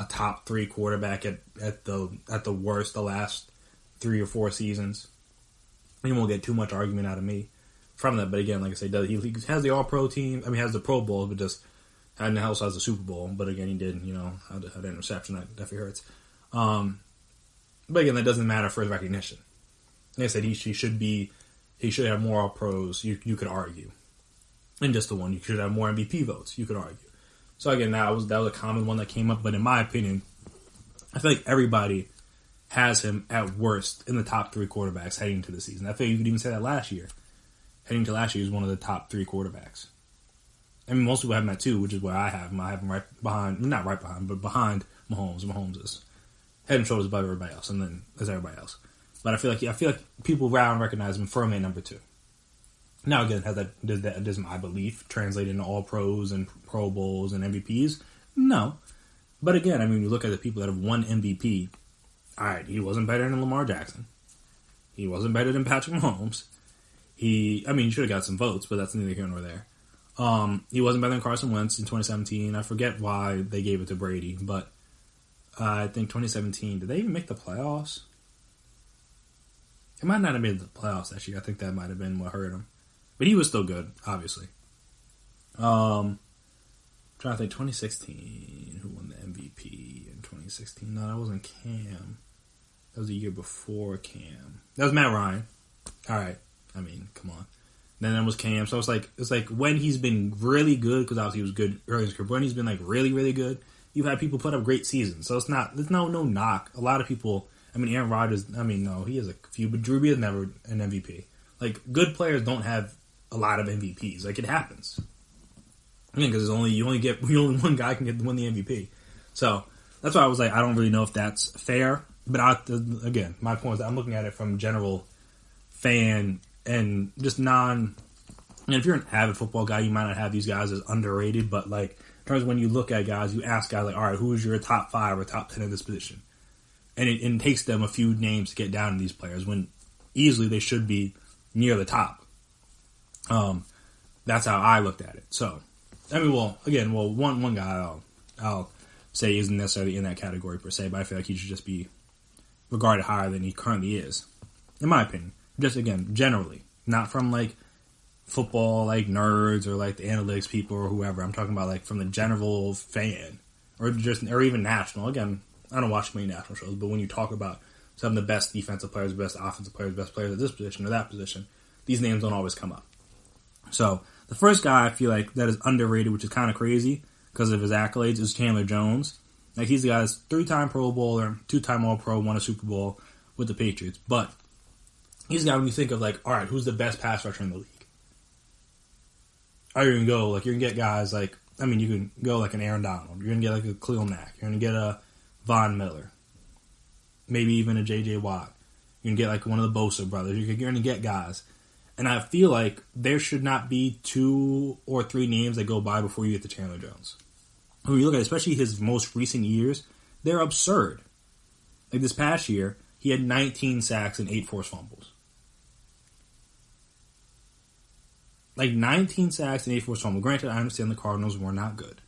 top 3 quarterback at the worst the last 3 or 4 seasons. He won't get too much argument out of me from that. But again, like I say, he has the All-Pro team. Has the Pro Bowl, but just also has the Super Bowl. But again, he did had an interception that definitely hurts. But again, that doesn't matter for his recognition. Like I said, he should have more All-Pros, you could argue. And just the one, you should have more MVP votes, you could argue. So again, that was a common one that came up, but in my opinion, I feel like everybody has him at worst in the top 3 quarterbacks heading into the season. I feel you could even say that last year. Heading to last year, he was one of the top 3 quarterbacks. Most people have him at 2, which is where I have him. I have him right behind, not right behind, but behind Mahomes. Mahomes is head and shoulders above everybody else, and then there's everybody else. But I feel like people around recognize him firmly at number 2. Now again, does my belief translate into All Pros and Pro Bowls and MVPs? No. But again, you look at the people that have won MVP. All right, he wasn't better than Lamar Jackson. He wasn't better than Patrick Mahomes. He should have got some votes, but that's neither here nor there. He wasn't better than Carson Wentz in 2017. I forget why they gave it to Brady, but I think 2017, did they even make the playoffs? It might not have made the playoffs that year. I think that might have been what hurt him. But he was still good, obviously. Trying to think, 2016, who won the MVP in 2016? No, that wasn't Cam. That was the year before Cam. That was Matt Ryan. All right. Come on. Then it was Cam. So it's like when he's been really good, because obviously he was good early in his career, but when he's been really, really good, you've had people put up great seasons. So there's no knock. A lot of people, Aaron Rodgers, no, he has a few, but Drew Brees is never an MVP. Good players don't have a lot of MVPs. It happens. Because only one guy can win the MVP. So that's why I was I don't really know if that's fair. But again, my point is that I'm looking at it from general fan and just non. And if you're an avid football guy, you might not have these guys as underrated. But in terms of when you look at guys, you ask guys all right, who's your top 5 or top 10 in this position? And it takes them a few names to get down to these players when easily they should be near the top. That's how I looked at it. So, one guy I'll say isn't necessarily in that category per se, but I feel like he should just be regarded higher than he currently is, in my opinion. Just again, generally, not from football nerds or the analytics people or whoever. I'm talking about from the general fan or even national. Again, I don't watch many national shows, but when you talk about some of the best defensive players, best offensive players, best players at this position or that position, these names don't always come up. So the first guy I feel like that is underrated, which is kind of crazy because of his accolades, is Chandler Jones. Like, he's the guy that's 3-time Pro Bowler, 2-time All-Pro, won a Super Bowl with the Patriots. But he's the guy when you think of, like, all right, who's the best pass rusher in the league? Or you're going to go, like, you're going to get guys like, I mean, you can go like an Aaron Donald. You're going to get like a Khalil Mack. You're going to get a Von Miller. Maybe even a J.J. Watt. You're going to get like one of the Bosa brothers. You're going to get guys. And I feel like there should not be 2 or 3 names that go by before you get to Chandler Jones. When you look at it, especially his most recent years, they're absurd. Like this past year, he had 19 sacks and 8 forced fumbles. Like 19 sacks and 8 forced fumbles. Granted, I understand the Cardinals were not good.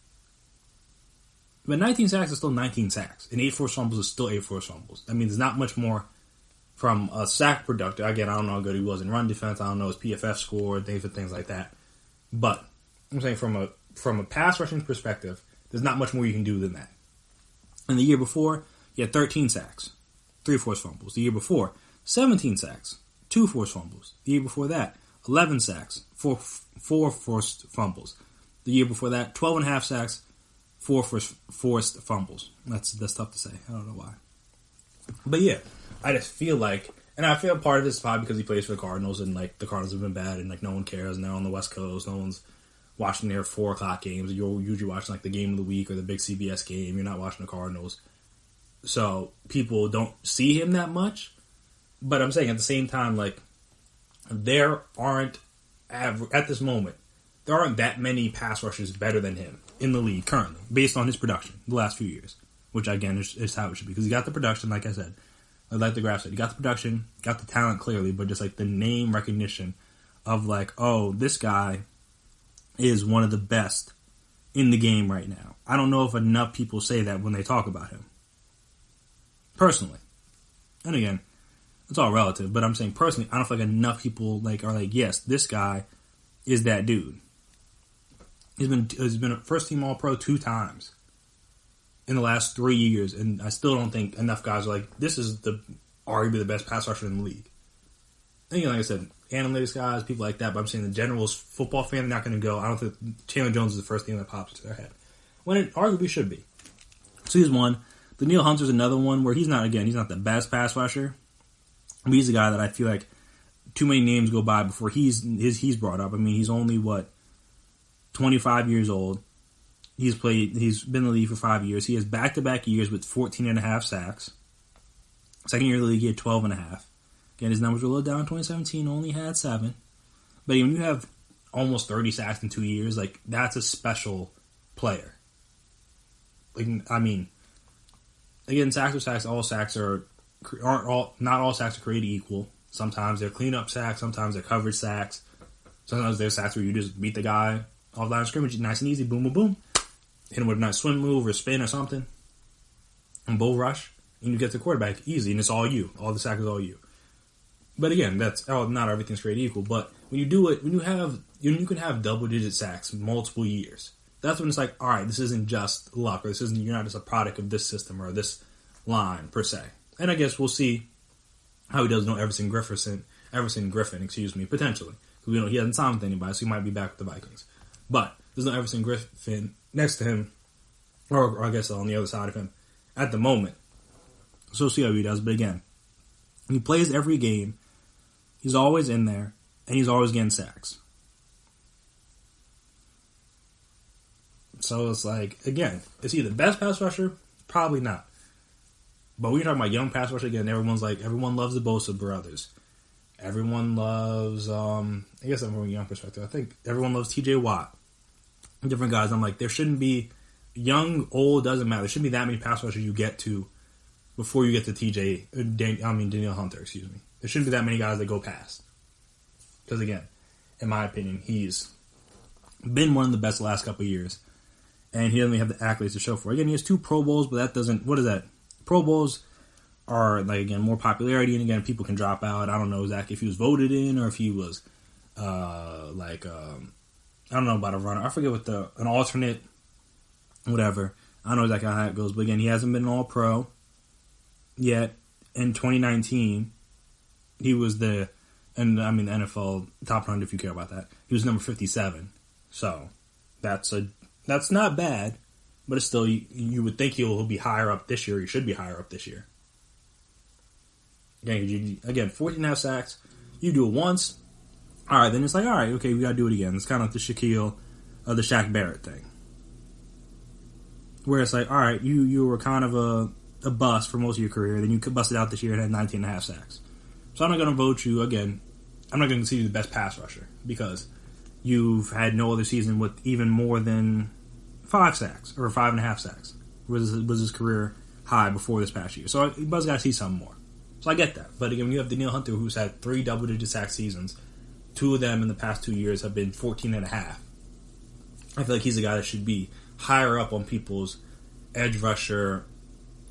But 19 sacks is still 19 sacks. And 8 forced fumbles is still 8 forced fumbles. I mean, there's not much more from a sack producer. Again, I don't know how good he was in run defense. I don't know his PFF score, things like that. But I'm saying from a pass rushing perspective, there's not much more you can do than that. And the year before, he had 13 sacks, 3 forced fumbles. The year before, 17 sacks, 2 forced fumbles. The year before that, 11 sacks, 4 forced fumbles. The year before that, 12.5 sacks, 4 forced fumbles. That's tough to say. I don't know why. But yeah, I just feel like, and I feel part of this is probably because he plays for the Cardinals, and like the Cardinals have been bad, and like no one cares, and they're on the West Coast. No one's watching their 4 o'clock games. You're usually watching like the game of the week or the big CBS game. You're not watching the Cardinals. So people don't see him that much. But I'm saying at the same time, like, there aren't, at this moment, there aren't that many pass rushers better than him in the league currently, based on his production the last few years, which, again, is how it should be. Because he got the production, like I said, like the graph said, he got the production, got the talent clearly, but just, like, the name recognition of, like, oh, this guy is one of the best in the game right now. I don't know if enough people say that when they talk about him. Personally. And again, it's all relative, but I'm saying personally, I don't feel like enough people like are like, yes, this guy is that dude. He's been a first team All-Pro 2 times in the last 3 years, and I still don't think enough guys are like, this is arguably the best pass rusher in the league. And again, like I said, analytics guys, people like that, but I'm saying the general football fan, they're not going to go, I don't think Chandler Jones is the first thing that pops into their head. When it arguably should be. So he's one. Danielle Hunter's another one where he's not the best pass rusher. But he's a guy that I feel like too many names go by before he's brought up. I mean, he's only, 25 years old. He's been in the league for 5 years. He has back-to-back years with 14.5 sacks. Second year of the league, he had 12.5. Again, his numbers were a little down in 2017, only had 7. But when you have almost 30 sacks in 2 years, like, that's a special player. Like, I mean, again, sacks are sacks. All sacks not all sacks are created equal. Sometimes they're cleanup sacks. Sometimes they're coverage sacks. Sometimes they're sacks where you just beat the guy off the line of scrimmage, nice and easy, boom, boom, boom. Hit him with a nice swim move or spin or something, and bull rush, and you get the quarterback easy, and it's all you. All the sack is all you. But again, not everything's created equal. But when you do it, you can have double-digit sacks multiple years. That's when it's like, all right, this isn't just luck, or you're not just a product of this system or this line per se. And I guess we'll see how he does. No Everson Griffin, potentially. Because he hasn't signed with anybody, so he might be back with the Vikings. But there's no Everson Griffin next to him, or I guess on the other side of him, at the moment. So we'll see how he does. But again, he plays every game. He's always in there, and he's always getting sacks. So it's like, again, is he the best pass rusher? Probably not. But when you're talking about young pass rusher, again, everyone loves the Bosa brothers. Everyone loves, I guess I'm from a young perspective, I think everyone loves TJ Watt. Different guys. I'm like, there shouldn't be, young, old, doesn't matter. There shouldn't be that many pass rushers you get to before you get to Danielle Hunter, excuse me. There shouldn't be that many guys that go past. Because again, in my opinion, he's been one of the best the last couple of years. And he doesn't have the accolades to show for it. Again, he has 2 Pro Bowls, but that doesn't, what is that? Pro Bowls are, like, again, more popularity, and again, people can drop out. I don't know exactly if he was voted in or if he was, I don't know about a runner. I forget what an alternate, whatever. I don't know exactly how it goes, but again, he hasn't been an All-Pro yet. In 2019, he was the And I mean, the NFL top 100 if you care about that. He was number 57. So that's not bad, but it's still, you would think he'll be higher up this year. He should be higher up this year. Again, 14.5 sacks. You do it once. All right, then it's like, all right, okay, we got to do it again. It's kind of like the Shaq Barrett thing. Where it's like, all right, you were kind of a bust for most of your career. Then you could bust it out this year and had 19.5 sacks. So I'm not going to vote you, again, I'm not going to consider you the best pass rusher because you've had no other season with even more than 5 sacks or 5.5 sacks. Was his career high before this past year. So Buzz got to see something more. So I get that. But again, when you have Danielle Hunter, who's had 3 double-digit sack seasons, 2 of them in the past 2 years have been 14.5. I feel like he's a guy that should be higher up on people's edge rusher,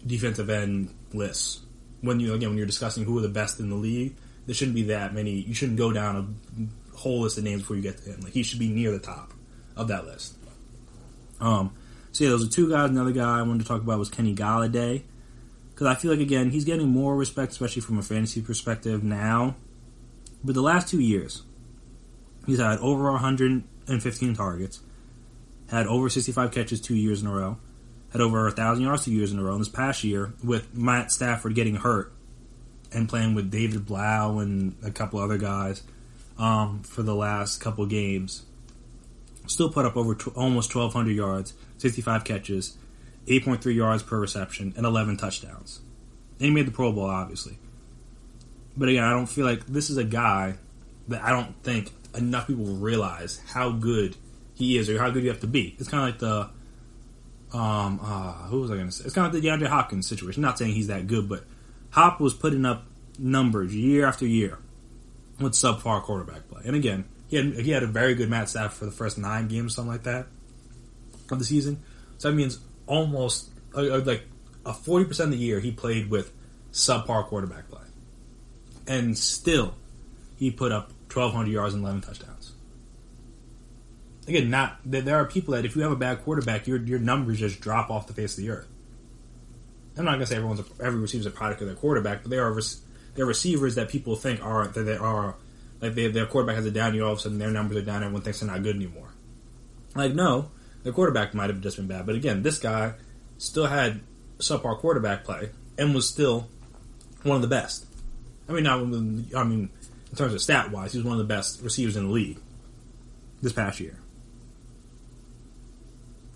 defensive end lists. When you're discussing who are the best in the league, there shouldn't be that many. You shouldn't go down a whole list of names before you get to him. Like, he should be near the top of that list. So yeah, those are 2 guys. Another guy I wanted to talk about was Kenny Golladay. Because I feel like, again, he's getting more respect, especially from a fantasy perspective now. But the last 2 years, he's had over 115 targets, had over 65 catches 2 years in a row, had over 1,000 yards 2 years in a row. And this past year, with Matt Stafford getting hurt and playing with David Blau and a couple other guys for the last couple games, still put up over almost 1,200 yards, 65 catches, 8.3 yards per reception, and 11 touchdowns. And he made the Pro Bowl, obviously. But again, I don't feel like this is a guy that I don't think enough people realize how good he is or how good you have to be. It's kind of like the, who was I going to say? It's kind of like the DeAndre Hopkins situation. Not saying he's that good, but Hop was putting up numbers year after year with subpar quarterback play. And again, he had a very good Matt Stafford for the first 9 games, something like that, of the season. So that means almost like a 40% of the year he played with subpar quarterback play. And still, he put up 1,200 yards and 11 touchdowns. Again, there are people that if you have a bad quarterback, your numbers just drop off the face of the earth. I'm not going to say every receiver's a product of their quarterback, but there are receivers that people think their quarterback has a down year, all of a sudden their numbers are down, everyone thinks they're not good anymore. Like, no, their quarterback might have just been bad, but again, this guy still had subpar quarterback play and was still one of the best. In terms of stat-wise, he was one of the best receivers in the league this past year.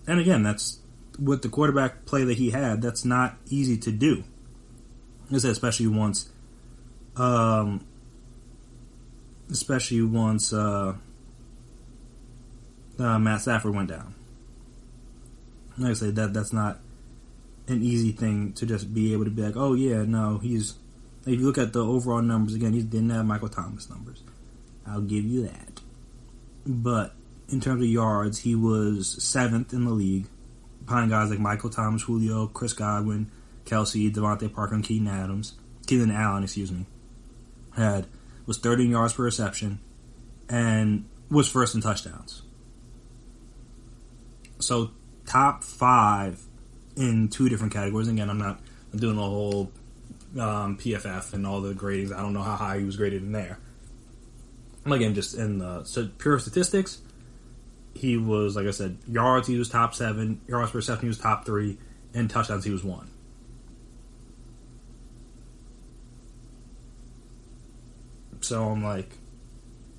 And again, that's with the quarterback play that he had, that's not easy to do. Especially once Matt Stafford went down. Like I said, that's not an easy thing to just be able to be like, oh yeah, no, he's. If you look at the overall numbers, again, he didn't have Michael Thomas numbers. I'll give you that. But in terms of yards, he was 7th in the league, behind guys like Michael Thomas, Julio, Chris Godwin, Kelsey, Devontae Parker, and Keenan Allen, was 30 yards per reception, and was first in touchdowns. So top 5 in 2 different categories. Again, I'm doing a whole PFF and all the gradings. I don't know how high he was graded in there. Again, just in the pure statistics, he was, like I said, yards he was top 7, yards per reception he was top 3, and touchdowns he was 1. So I'm like,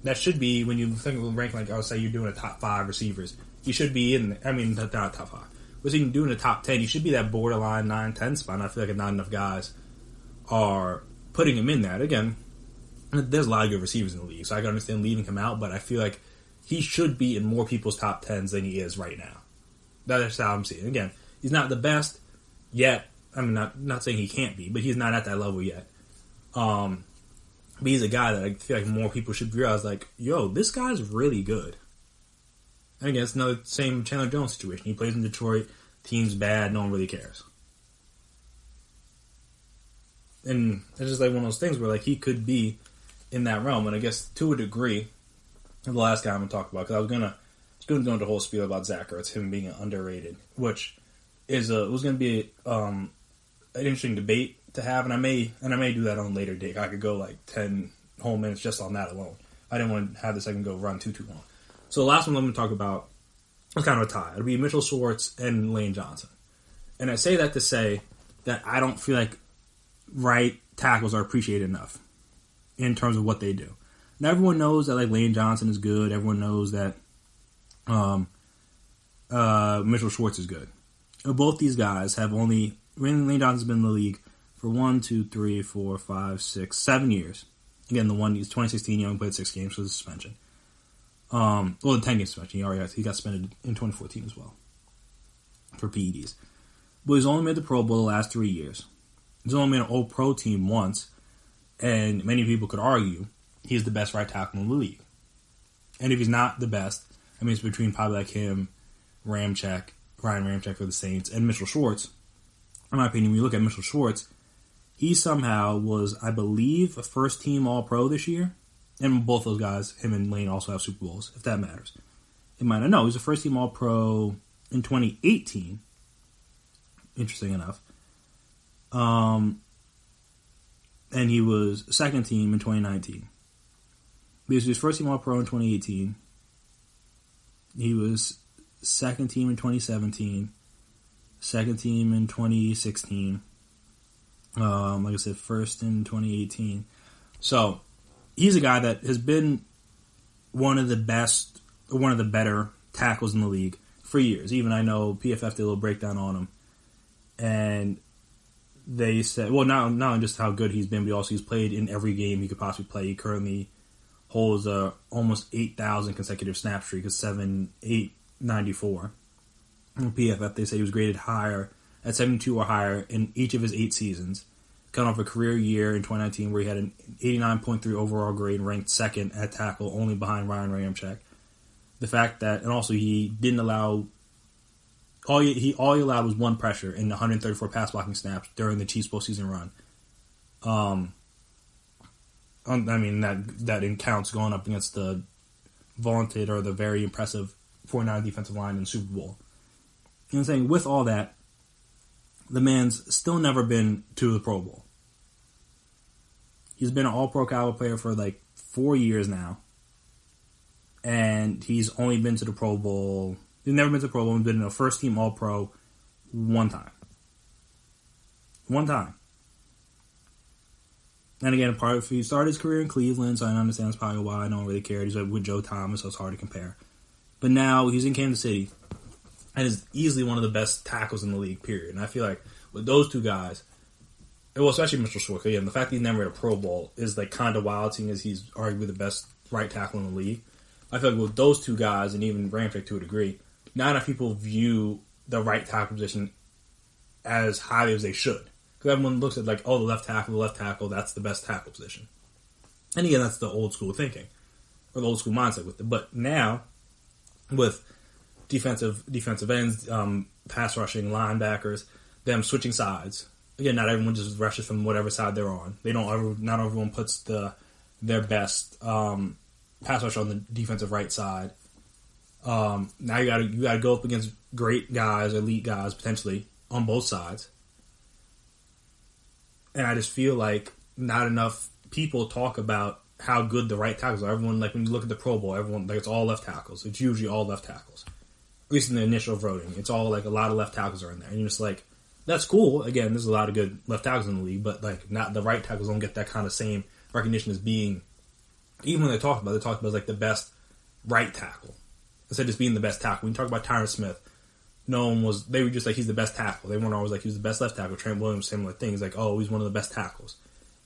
that should be, when you think of ranking, like I would say you're doing a top 5 receivers, you should be in, not top 5. But you can do in the top 10, you should be that borderline 9-10 spot. And I feel like not enough guys are putting him in that. Again, there's a lot of good receivers in the league, so I can understand leaving him out, but I feel like he should be in more people's top 10s than he is right now. That's how I'm seeing it. Again, he's not the best yet. Not saying he can't be, but he's not at that level yet. But he's a guy that I feel like more people should realize, like, yo, this guy's really good. And again, it's another same Chandler Jones situation. He plays in Detroit, team's bad, no one really cares. And it's just like one of those things where, like, he could be in that realm. And I guess to a degree, the last guy I'm going to talk about, because I was going to go into a whole spiel about Zach Ertz, him being underrated, which was going to be an interesting debate to have, and I may do that on a later date. I could go like 10 whole minutes just on that alone. I didn't want to have the segment go run too long. So the last one I'm going to talk about is kind of a tie. It'll be Mitchell Schwartz and Lane Johnson. And I say that to say that I don't feel like right tackles are appreciated enough in terms of what they do. Now, everyone knows that like Lane Johnson is good. Everyone knows that Mitchell Schwartz is good. Both these guys have only... Lane Johnson's been in the league for 7 years. Again, the one he's 2016, he only played 6 games for the suspension. The 10-game suspension. He got suspended in 2014 as well for PEDs. But he's only made the Pro Bowl the last 3 years. He's only made an All-Pro team once, and many people could argue he's the best right tackle in the league. And if he's not the best, I mean, it's between probably like him, Ryan Ramczyk for the Saints, and Mitchell Schwartz. In my opinion, when you look at Mitchell Schwartz, he somehow was, I believe, a first-team All-Pro this year. And both those guys, him and Lane, also have Super Bowls, if that matters. It might not know. He was a first-team All-Pro in 2018. Interesting enough. And he was second-team in 2019. He was his first-team All-Pro in 2018. He was second-team in 2017. Second-team in 2016. Like I said, first in 2018. So, he's a guy that has been one of the better tackles in the league for years. Even I know PFF did a little breakdown on him. And they said, well, not only just how good he's been, but also he's played in every game he could possibly play. He currently holds a almost 8,000 consecutive snap streak, a 7,894. On PFF, they say he was graded higher at 72 or higher in each of his 8 seasons. Coming off a career year in 2019 where he had an 89.3 overall grade and ranked second at tackle, only behind Ryan Ramczyk. The fact that, and also he didn't allow, all he allowed was one pressure in 134 pass blocking snaps during the Chiefs postseason run. I mean, that counts going up against the vaunted or the very impressive 49 defensive line in the Super Bowl. And I'm saying, with all that, the man's still never been to the Pro Bowl. He's been an All-Pro caliber player for like 4 years now. And he's only been to the Pro Bowl. He's never been to the Pro Bowl. He's been in a first-team All-Pro one time. One time. And again, he started his career in Cleveland, so I understand that's probably why no one really cared. He's like with Joe Thomas, so it's hard to compare. But now he's in Kansas City and is easily one of the best tackles in the league, period. And I feel like with those two guys, well, especially Mitchell Schwartz, again, the fact that he's never at a Pro Bowl is like kind of wild, seeing as he's arguably the best right tackle in the league. I feel like with those two guys, and even Ramczyk to a degree, not enough people view the right tackle position as highly as they should. Because everyone looks at like, oh, the left tackle, that's the best tackle position. And again, that's the old school thinking, or the old school mindset with it. But now, with defensive ends, pass rushing, linebackers, them switching sides. Again, not everyone just rushes from whatever side they're on. Not everyone puts their best pass rush on the defensive right side. Now you gotta go up against great guys, elite guys, potentially on both sides. And I just feel like not enough people talk about how good the right tackles are. Everyone, like when you look at the Pro Bowl, everyone, like it's all left tackles. It's usually all left tackles. At least in the initial voting, it's all like a lot of left tackles are in there. And you're just like, that's cool. Again, there's a lot of good left tackles in the league, but like not the right tackles don't get that kind of same recognition as being, even when they talk about it as like the best right tackle. Instead of just being the best tackle. When you talk about Tyron Smith, they were just like, he's the best tackle. They weren't always like, he was the best left tackle. Trent Williams, similar things. Like, oh, he's one of the best tackles.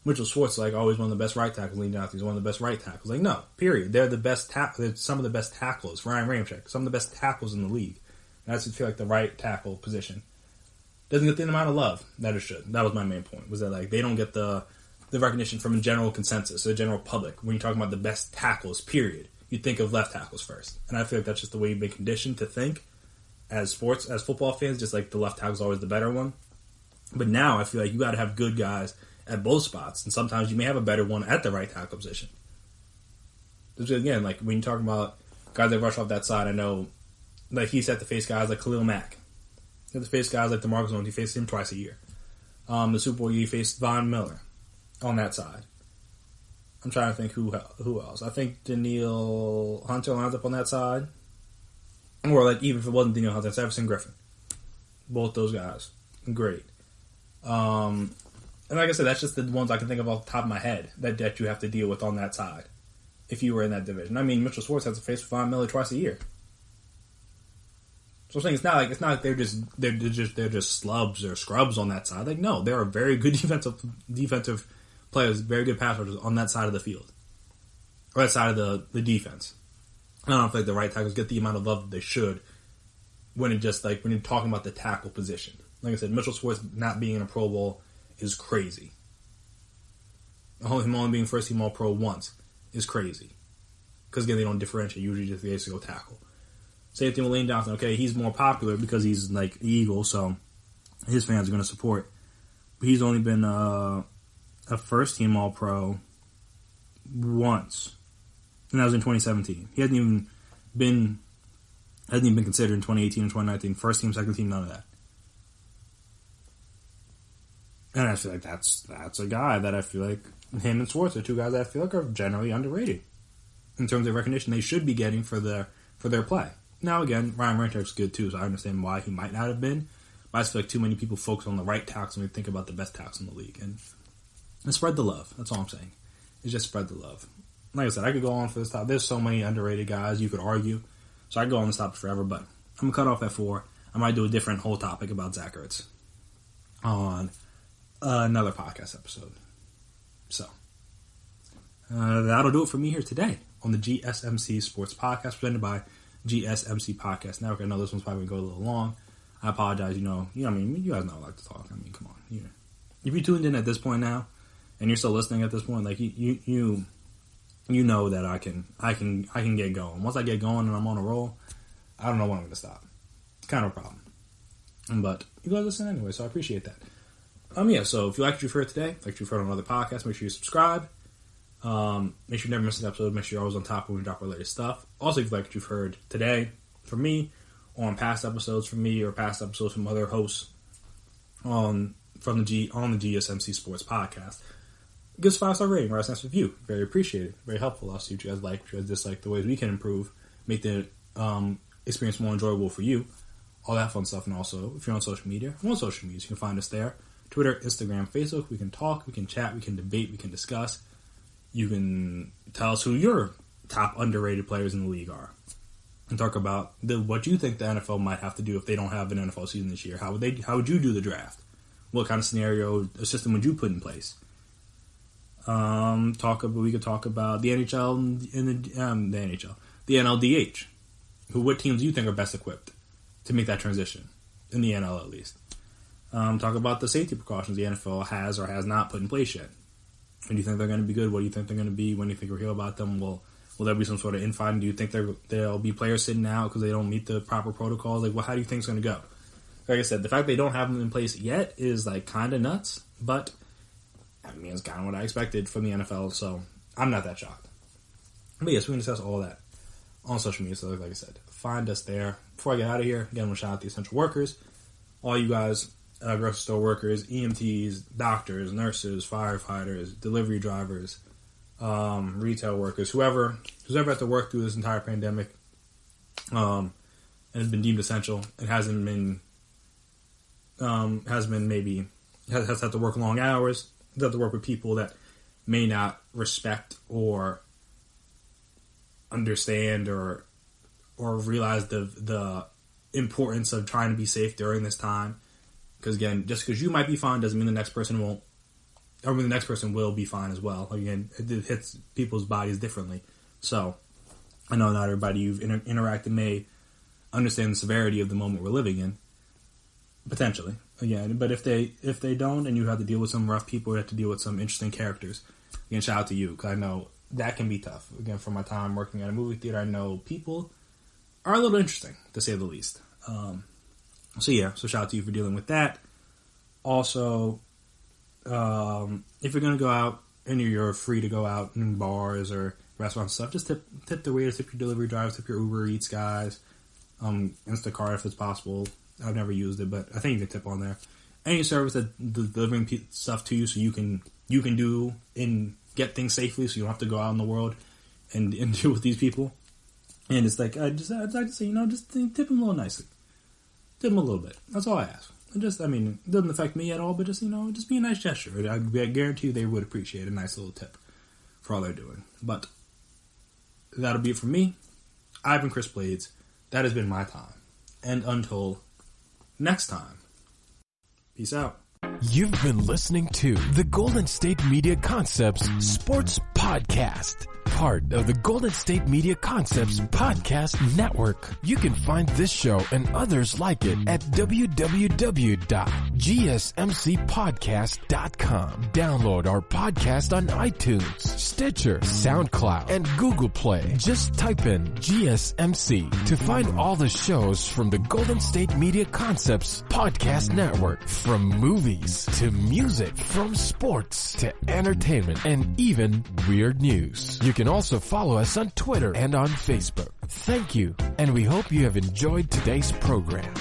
Mitchell Schwartz is like, always one of the best right tackles. Lee Johnson, he's one of the best right tackles. Like, no, period. They're the best they're some of the best tacklers. Ryan Ramczyk, some of the best tackles in the league. And I just feel like the right tackle position doesn't get the amount of love that it should. That was my main point, was that like they don't get the recognition from a general consensus, the general public. When you're talking about the best tackles, period, you think of left tackles first. And I feel like that's just the way you've been conditioned to think as football fans, just like the left tackle is always the better one. But now I feel like you got to have good guys at both spots, and sometimes you may have a better one at the right tackle position. Because again, like when you're talking about guys that rush off that side, I know like he's had to face guys like Khalil Mack. He had to face guys like DeMarcus Lawrence. He faced him twice a year. The Super Bowl, he faced Von Miller on that side. I'm trying to think who else. I think Daniil Hunter lines up on that side. Or, like, even if it wasn't Daniil Hunter, it's Everson Griffin. Both those guys. Great. And like I said, that's just the ones I can think of off the top of my head that you have to deal with on that side if you were in that division. I mean, Mitchell Schwartz has to face Von Miller twice a year. So I'm saying it's not like they're just slubs or scrubs on that side. Like, no, there are very good defensive players, very good pass rushers on that side of the field. Or that side of the defense. I don't feel like the right tackles get the amount of love that they should when you're talking about the tackle position. Like I said, Mitchell Schwartz not being in a Pro Bowl is crazy. Him only being first team All-Pro once is crazy. Because again, they don't differentiate. Usually just the go tackle. Same thing with Lane Johnson. Okay, he's more popular because he's like the Eagle, so his fans are going to support. But he's only been a first team All-Pro once. And that was in 2017. He hasn't even been considered in 2018 and 2019. First team, second team, none of that. And I feel like that's a guy that I feel like him and Schwartz are two guys that I feel like are generally underrated in terms of recognition they should be getting for their play. Now again, Ryan Ramchek's good too, so I understand why he might not have been. But I just feel like too many people focus on the right tackles when we think about the best tackles in the league, and spread the love. That's all I'm saying. It's just spread the love. Like I said, I could go on for this topic. There's so many underrated guys you could argue, so I could go on this topic forever. But I'm gonna cut off at 4. I might do a different whole topic about Zach Ertz on another podcast episode. So that'll do it for me here today on the GSMC Sports Podcast presented by GSMC Podcast Network. I know this one's probably going to go a little long. I apologize. I mean, you guys know I like to talk. I mean, come on. If you tuned in at this point now and you're still listening at this point, like you know that I can get going. Once I get going and I'm on a roll, I don't know when I'm going to stop. It's kind of a problem. But you guys listen anyway, so I appreciate that. So if you like what you've heard today, like you've heard on other podcasts, make sure you subscribe. Make sure you never miss an episode. Make sure you're always on top when we drop our latest stuff. Also, if you like what you've heard today from me, or on past episodes from me, or past episodes from other hosts on the GSMC Sports Podcast, give us a 5-star rating, write us a nice review. Very appreciated. Very helpful. I'll see what you guys like, what you guys dislike, the ways we can improve, make the experience more enjoyable for you. All that fun stuff. And also, if you're on social media, you can find us there. Twitter, Instagram, Facebook. We can talk, we can chat, we can debate, we can discuss. You can tell us who your top underrated players in the league are. And talk about what you think the NFL might have to do if they don't have an NFL season this year. How would you do the draft? What kind of scenario, a system would you put in place? We could talk about the NHL and the NLDH. What teams do you think are best equipped to make that transition in the NL at least? Talk about the safety precautions the NFL has or has not put in place yet. When do you think they're going to be good? What do you think they're going to be? When do you think we'll hear about them? Will there be some sort of infighting? Do you think there'll be players sitting out because they don't meet the proper protocols? Like, how do you think it's going to go? Like I said, the fact they don't have them in place yet is like kind of nuts, but I mean, it's kind of what I expected from the NFL, so I'm not that shocked. But yes, we can discuss all that on social media. So like I said, find us there. Before I get out of here, again, we'll shout out the essential workers. All you guys, grocery store workers, EMTs, doctors, nurses, firefighters, delivery drivers, retail workers, whoever had to work through this entire pandemic and has been deemed essential and has had to work long hours, has had to work with people that may not respect or understand or realize the importance of trying to be safe during this time. Because again, just because you might be fine doesn't mean the next person won't. Or the next person will be fine as well. Again, it hits people's bodies differently. So, I know not everybody you've interacted may understand the severity of the moment we're living in. Potentially, again. But if they don't, and you have to deal with some rough people, you have to deal with some interesting characters. Again, shout out to you, because I know that can be tough. Again, from my time working at a movie theater, I know people are a little interesting, to say the least. So shout out to you for dealing with that. Also, if you're going to go out and you're free to go out in bars or restaurants and stuff, just tip the waiters, tip your delivery drivers, tip your Uber Eats guys, Instacart if it's possible. I've never used it, but I think you can tip on there. Any service that delivering stuff to you so you can do in get things safely so you don't have to go out in the world and deal with these people. And it's like, I'd like to say, just tip them a little nicely. Tip them a little bit. That's all I ask. It doesn't affect me at all, but just be a nice gesture. I guarantee you they would appreciate a nice little tip for all they're doing. But that'll be it from me. I've been Chris Blades. That has been my time. And until next time, peace out. You've been listening to the Golden State Media Concepts Sports Podcast, part of the Golden State Media Concepts Podcast Network. You can find this show and others like it at www.gsmcpodcast.com. Download our podcast on iTunes, Stitcher, SoundCloud, and Google Play. Just type in GSMC to find all the shows from the Golden State Media Concepts Podcast Network, from movies to music, from sports to entertainment, and even weird news. You can also follow us on Twitter and on Facebook. Thank you, and we hope you have enjoyed today's program.